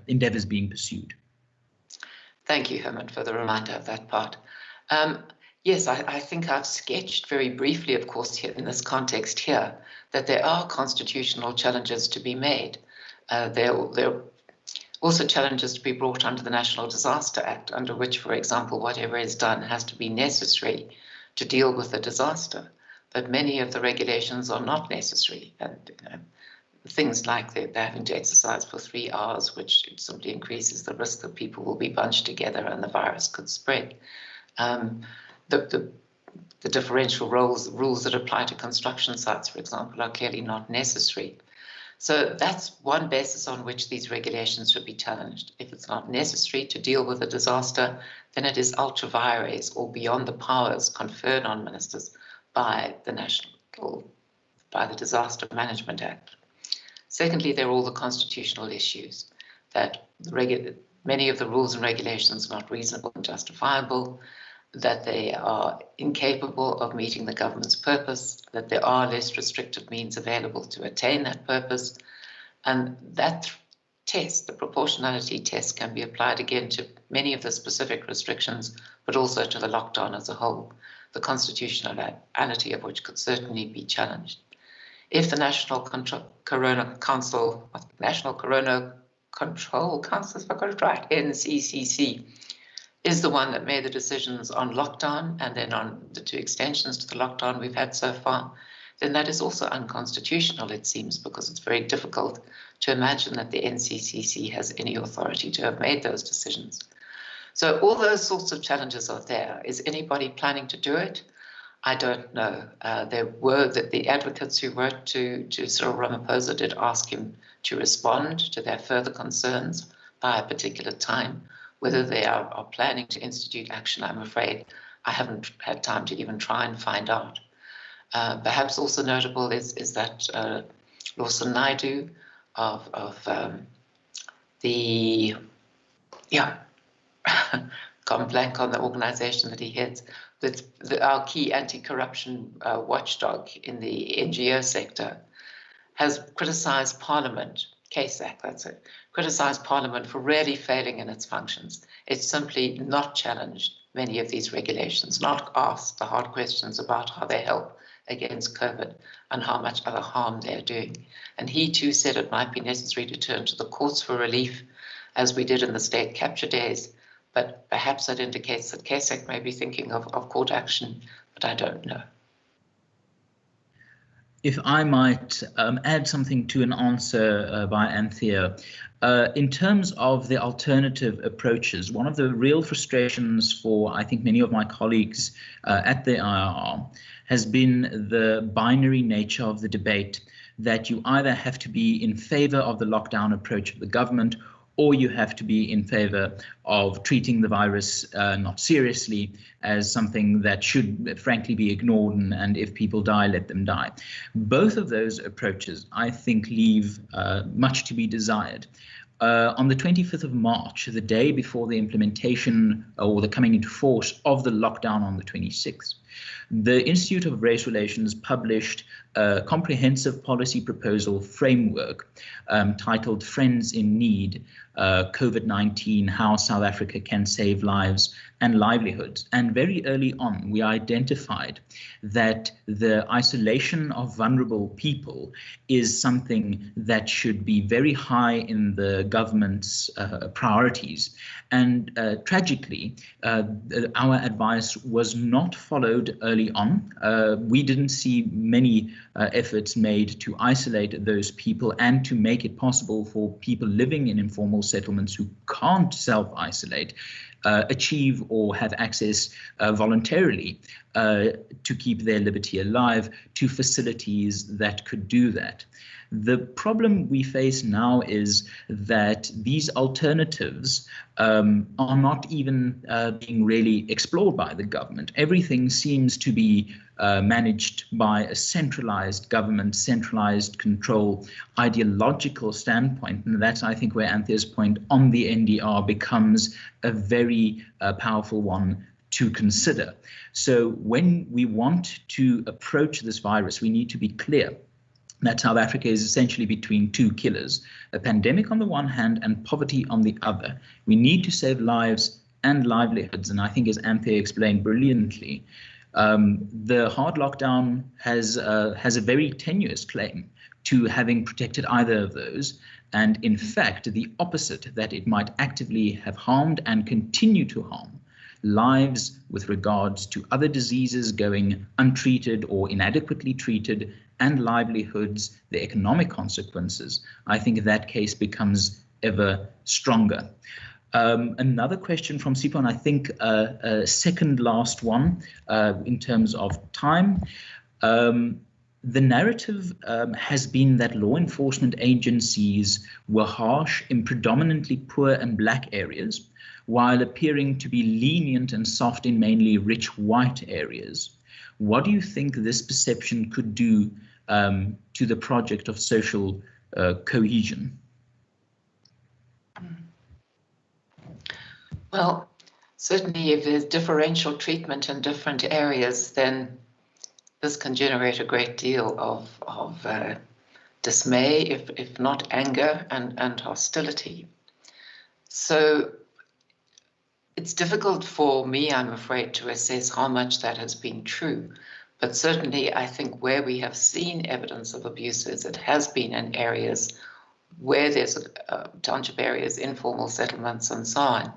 endeavours being pursued? Thank you, Herman, for the reminder of that part. Yes, I think I've sketched very briefly, of course, here in this context here, that there are constitutional challenges to be made. There are also challenges to be brought under the National Disaster Act, under which, for example, whatever is done has to be necessary to deal with the disaster. But many of the regulations are not necessary. And things like they're having to exercise for 3 hours, which simply increases the risk that people will be bunched together and the virus could spread. The differential rules that apply to construction sites, for example, are clearly not necessary. So that's one basis on which these regulations should be challenged. If it's not necessary to deal with a disaster, then it is ultra vires or beyond the powers conferred on ministers by the Disaster Management Act. Secondly, there are all the constitutional issues, that many of the rules and regulations are not reasonable and justifiable, that they are incapable of meeting the government's purpose, that there are less restrictive means available to attain that purpose. And that test, the proportionality test, can be applied again to many of the specific restrictions, but also to the lockdown as a whole, the constitutionality of which could certainly be challenged. If the National Corona Control Council, if I got it right, NCCC, is the one that made the decisions on lockdown and then on the 2 extensions to the lockdown we've had so far, then that is also unconstitutional, it seems, because it's very difficult to imagine that the NCCC has any authority to have made those decisions. So all those sorts of challenges are there. Is anybody planning to do it? I don't know. There were the advocates who wrote to Cyril Ramaphosa did ask him to respond to their further concerns by a particular time. Whether they are planning to institute action, I'm afraid I haven't had time to even try and find out. Perhaps also notable is that Lawson Naidu of gone blank on the organization that he heads, but our key anti-corruption watchdog in the NGO sector, has criticized Parliament, CASAC, that's it, criticized Parliament for really failing in its functions. It's simply not challenged many of these regulations, not asked the hard questions about how they help against COVID and how much other harm they're doing. And he too said it might be necessary to turn to the courts for relief, as we did in the state capture days, but perhaps that indicates that CASAC may be thinking of court action, but I don't know. If I might add something to an answer by Anthea, in terms of the alternative approaches, one of the real frustrations for, I think, many of my colleagues at the IRR has been the binary nature of the debate, that you either have to be in favor of the lockdown approach of the government, or you have to be in favor of treating the virus not seriously, as something that should frankly be ignored, and if people die, let them die. Both of those approaches, I think, leave much to be desired. On the 25th of March, the day before the implementation or the coming into force of the lockdown on the 26th, the Institute of Race Relations published a comprehensive policy proposal framework titled Friends in Need, COVID-19, How South Africa Can Save Lives and Livelihoods. And very early on, we identified that the isolation of vulnerable people is something that should be very high in the government's priorities. And tragically, our advice was not followed early on. We didn't see many efforts made to isolate those people and to make it possible for people living in informal settlements who can't self-isolate achieve or have access voluntarily to keep their liberty alive to facilities that could do that. The problem we face now is that these alternatives are not even being really explored by the government. Everything seems to be managed by a centralized government, centralized control, ideological standpoint. And that's, I think, where Anthea's point on the NDR becomes a very powerful one to consider. So when we want to approach this virus, we need to be clear that South Africa is essentially between two killers, a pandemic on the one hand and poverty on the other. We need to save lives and livelihoods. And I think, as Anthea explained brilliantly, the hard lockdown has a very tenuous claim to having protected either of those. And in fact, the opposite, that it might actively have harmed and continue to harm lives with regards to other diseases going untreated or inadequately treated, and livelihoods, the economic consequences. I think that case becomes ever stronger. Another question from Sipho, and I think a second last one in terms of time. The narrative has been that law enforcement agencies were harsh in predominantly poor and black areas, while appearing to be lenient and soft in mainly rich white areas. What do you think this perception could do to the project of social cohesion? Well, certainly if there's differential treatment in different areas, then this can generate a great deal of dismay, if not anger and hostility. So it's difficult for me, I'm afraid, to assess how much that has been true. But certainly, I think where we have seen evidence of abuses, it has been in areas where there's township areas, informal settlements, and so on.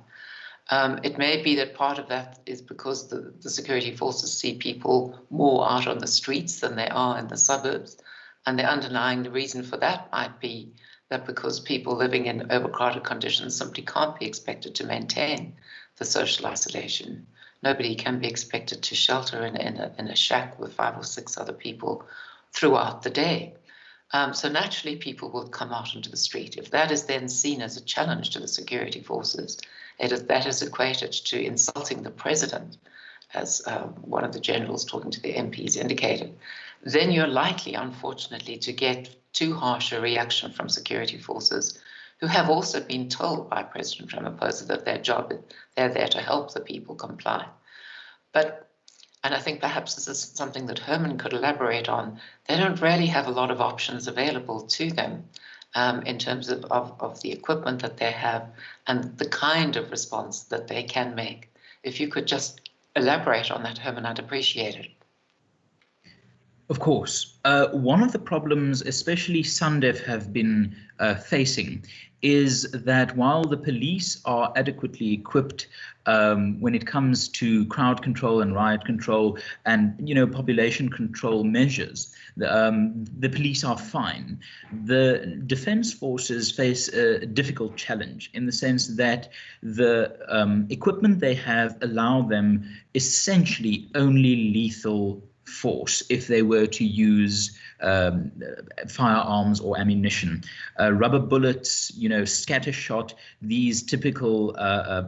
It may be that part of that is because the security forces see people more out on the streets than they are in the suburbs. And the underlying reason for that might be that because people living in overcrowded conditions simply can't be expected to maintain the social isolation. Nobody can be expected to shelter in a shack with 5 or 6 other people throughout the day. So naturally, people will come out into the street. If that is then seen as a challenge to the security forces, that is equated to insulting the president, as one of the generals talking to the MPs indicated, then you're likely, unfortunately, to get too harsh a reaction from security forces, who have also been told by President Ramaphosa that their job, they're there to help the people comply. And I think perhaps this is something that Herman could elaborate on, they don't really have a lot of options available to them in terms of the equipment that they have and the kind of response that they can make. If you could just elaborate on that, Herman, I'd appreciate it. Of course. One of the problems, especially SANDF have been facing, is that while the police are adequately equipped when it comes to crowd control and riot control and, population control measures, the police are fine. The defense forces face a difficult challenge in the sense that the equipment they have allow them essentially only lethal force if they were to use firearms or ammunition. Rubber bullets, scatter shot, these typical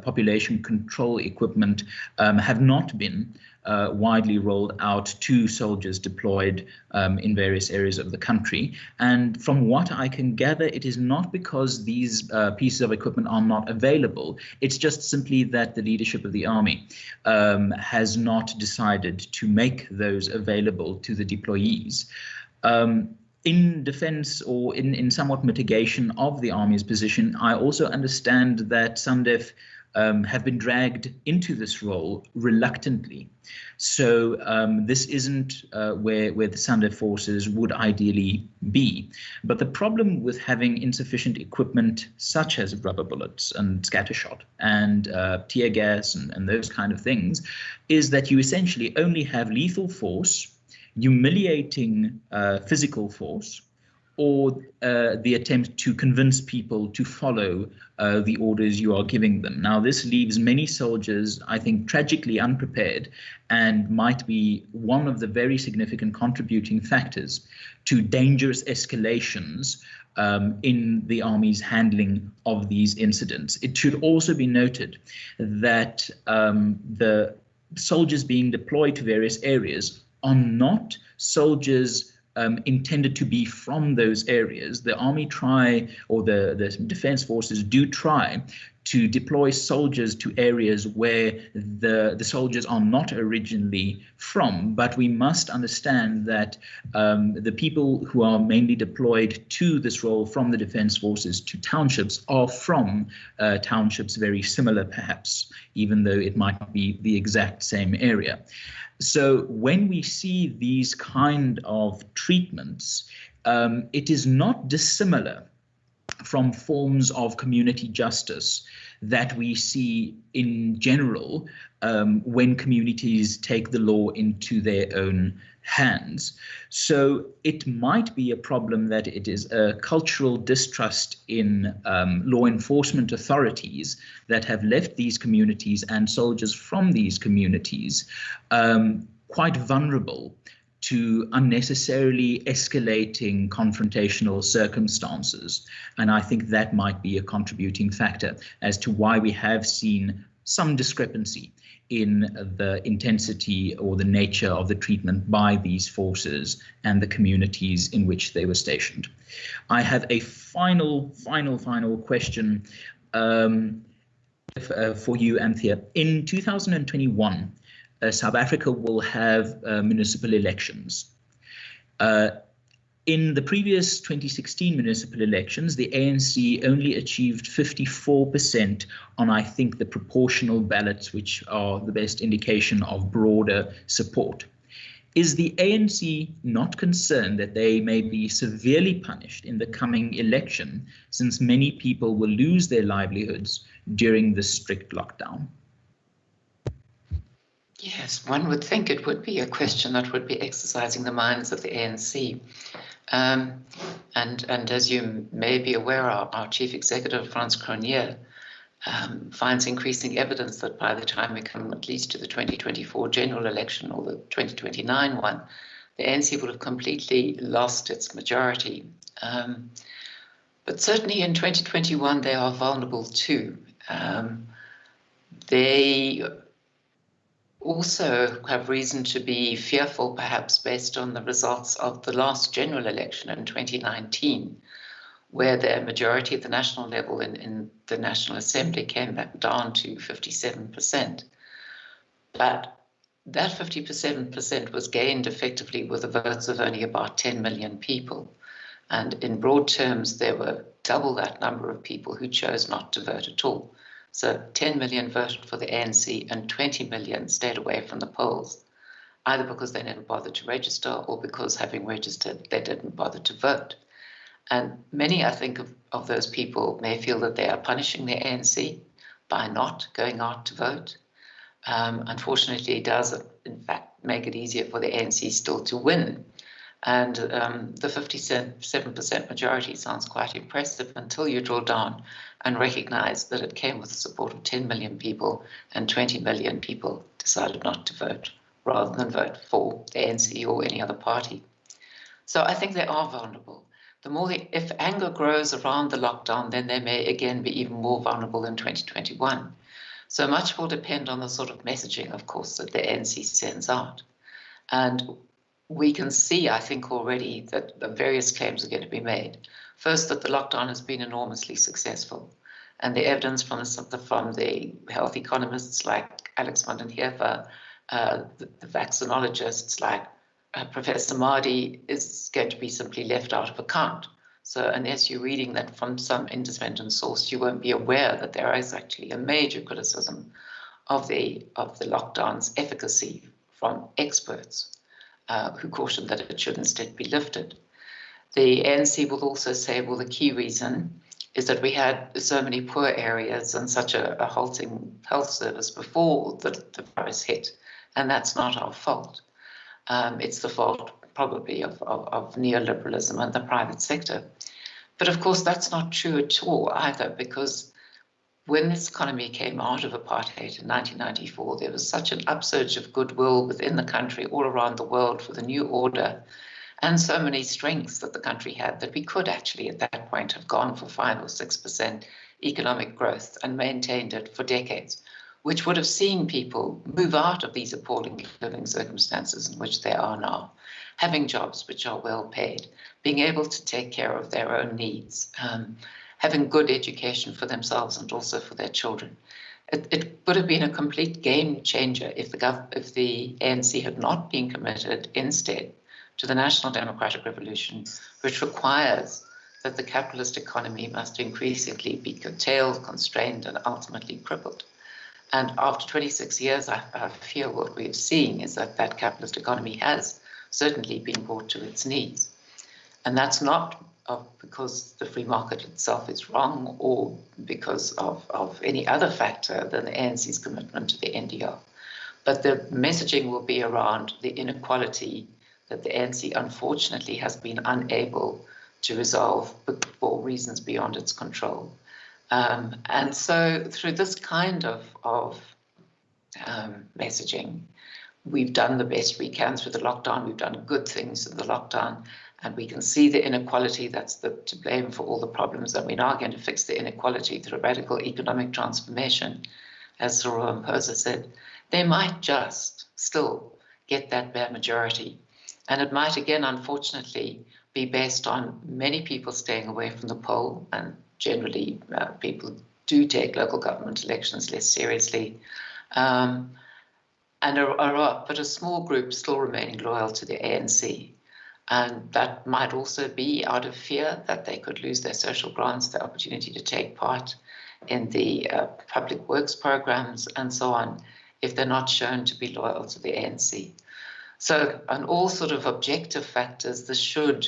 population control equipment have not been widely rolled out to soldiers deployed in various areas of the country. And from what I can gather, it is not because these pieces of equipment are not available. It's just simply that the leadership of the army has not decided to make those available to the deployees. In defense or in somewhat mitigation of the army's position, I also understand that SUNDEF have been dragged into this role reluctantly. So this isn't where the SUNDEF forces would ideally be. But the problem with having insufficient equipment such as rubber bullets and scattershot and tear gas and those kind of things is that you essentially only have lethal force, humiliating physical force, or the attempt to convince people to follow the orders you are giving them. Now, this leaves many soldiers, I think, tragically unprepared and might be one of the very significant contributing factors to dangerous escalations in the Army's handling of these incidents. It should also be noted that the soldiers being deployed to various areas are not soldiers intended to be from those areas. The army the defense forces do try to deploy soldiers to areas where the soldiers are not originally from. But we must understand that the people who are mainly deployed to this role from the defense forces to townships are from townships very similar, perhaps, even though it might not be the exact same area. So when we see these kind of treatments, it is not dissimilar from forms of community justice that we see in general when communities take the law into their own hands. So it might be a problem that it is a cultural distrust in law enforcement authorities that have left these communities and soldiers from these communities quite vulnerable to unnecessarily escalating confrontational circumstances. And I think that might be a contributing factor as to why we have seen some discrepancy in the intensity or the nature of the treatment by these forces and the communities in which they were stationed. I have a final question for you, Anthea. In 2021, South Africa will have municipal elections. In the previous 2016 municipal elections, the ANC only achieved 54% on, I think, the proportional ballots, which are the best indication of broader support. Is the ANC not concerned that they may be severely punished in the coming election, since many people will lose their livelihoods during the strict lockdown? Yes, one would think it would be a question that would be exercising the minds of the ANC. And as you may be aware, our chief executive, Frans Cronje, finds increasing evidence that by the time we come at least to the 2024 general election or the 2029 one, the ANC will have completely lost its majority. But certainly in 2021, they are vulnerable too. They also have reason to be fearful, perhaps based on the results of the last general election in 2019, where the majority at the national level in the National Assembly came back down to 57%. But that 57% was gained effectively with the votes of only about 10 million people. And in broad terms, there were double that number of people who chose not to vote at all. So 10 million voted for the ANC and 20 million stayed away from the polls, either because they never bothered to register or because, having registered, they didn't bother to vote. And many, I think, of those people may feel that they are punishing the ANC by not going out to vote. Unfortunately, it does, in fact, make it easier for the ANC still to win. And the 57% majority sounds quite impressive until you drill down and recognize that it came with the support of 10 million people and 20 million people decided not to vote rather than vote for the ANC or any other party. So I think they are vulnerable. If anger grows around the lockdown, then they may again be even more vulnerable in 2021. So much will depend on the sort of messaging, of course, that the ANC sends out. And we can see, I think, already that the various claims are going to be made. First, that the lockdown has been enormously successful. And the evidence from the health economists like Alex van den Heever, the vaccinologists like Professor Mahdi, is going to be simply left out of account. So unless you're reading that from some independent source, you won't be aware that there is actually a major criticism of the lockdown's efficacy from experts who caution that it should instead be lifted. The ANC will also say, well, the key reason is that we had so many poor areas and such a halting health service before the virus hit, and that's not our fault. It's the fault probably of neoliberalism and the private sector. But of course, that's not true at all either, because when this economy came out of apartheid in 1994, there was such an upsurge of goodwill within the country, all around the world, for the new order, and so many strengths that the country had, that we could actually at that point have gone for 5 or 6% economic growth and maintained it for decades, which would have seen people move out of these appalling living circumstances in which they are now, having jobs which are well paid, being able to take care of their own needs, having good education for themselves and also for their children. It would have been a complete game changer if the ANC had not been committed instead to the National Democratic Revolution, which requires that the capitalist economy must increasingly be curtailed, constrained, and ultimately crippled. And after 26 years, I fear what we've seen is that that capitalist economy has certainly been brought to its knees. And that's not because the free market itself is wrong or because of any other factor than the ANC's commitment to the NDR. But the messaging will be around the inequality that the ANC unfortunately has been unable to resolve for reasons beyond its control. And so through this kind of messaging, we've done the best we can through the lockdown. We've done good things in the lockdown, and we can see the inequality that's to blame for all the problems, and we're now going to fix the inequality through radical economic transformation. As Cyril Ramaphosa said, they might just still get that bare majority. And it might, again, unfortunately, be based on many people staying away from the poll, and generally people do take local government elections less seriously, but a small group still remaining loyal to the ANC. And that might also be out of fear that they could lose their social grants, the opportunity to take part in the public works programs and so on, if they're not shown to be loyal to the ANC. So on all sort of objective factors, this should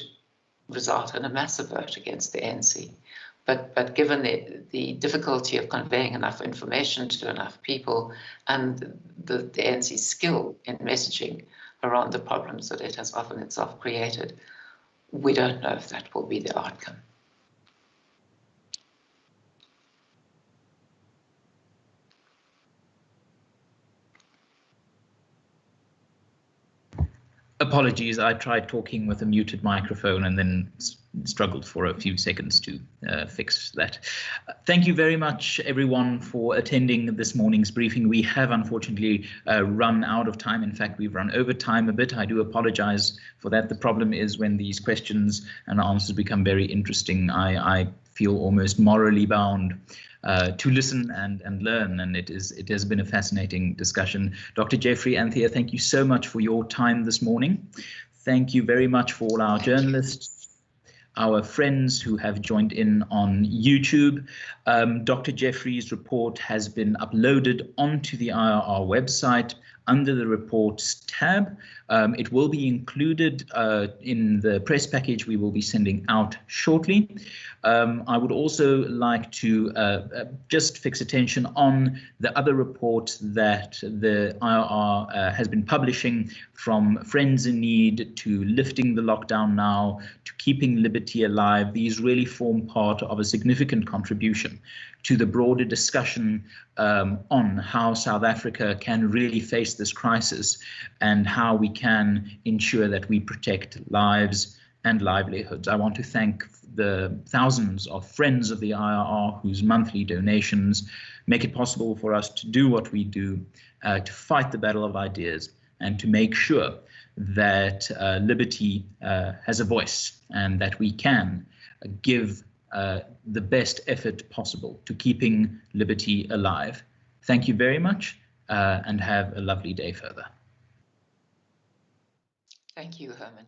result in a massive vote against the ANC. But given the difficulty of conveying enough information to enough people and the ANC's skill in messaging around the problems that it has often itself created, we don't know if that will be the outcome. Apologies, I tried talking with a muted microphone and then struggled for a few seconds to fix that. Thank you very much, everyone, for attending this morning's briefing. We have unfortunately run out of time. In fact, we've run over time a bit. I do apologize for that. The problem is when these questions and answers become very interesting, I feel almost morally bound to listen and learn, and it has been a fascinating discussion. Dr. Jeffery, Anthea, thank you so much for your time this morning. Thank you very much for all our journalists, our friends who have joined in on YouTube. Dr. Jeffery's report has been uploaded onto the IRR website under the reports tab. It will be included in the press package we will be sending out shortly. I would also like to just fix attention on the other reports that the IRR has been publishing, from Friends in Need to Lifting the Lockdown Now to Keeping Liberty Alive. These really form part of a significant contribution to the broader discussion on how South Africa can really face this crisis and how we can ensure that we protect lives and livelihoods. I want to thank the thousands of friends of the IRR whose monthly donations make it possible for us to do what we do, to fight the battle of ideas, and to make sure that liberty has a voice, and that we can give the best effort possible to keeping liberty alive. Thank you very much, and have a lovely day further. Thank you, Herman.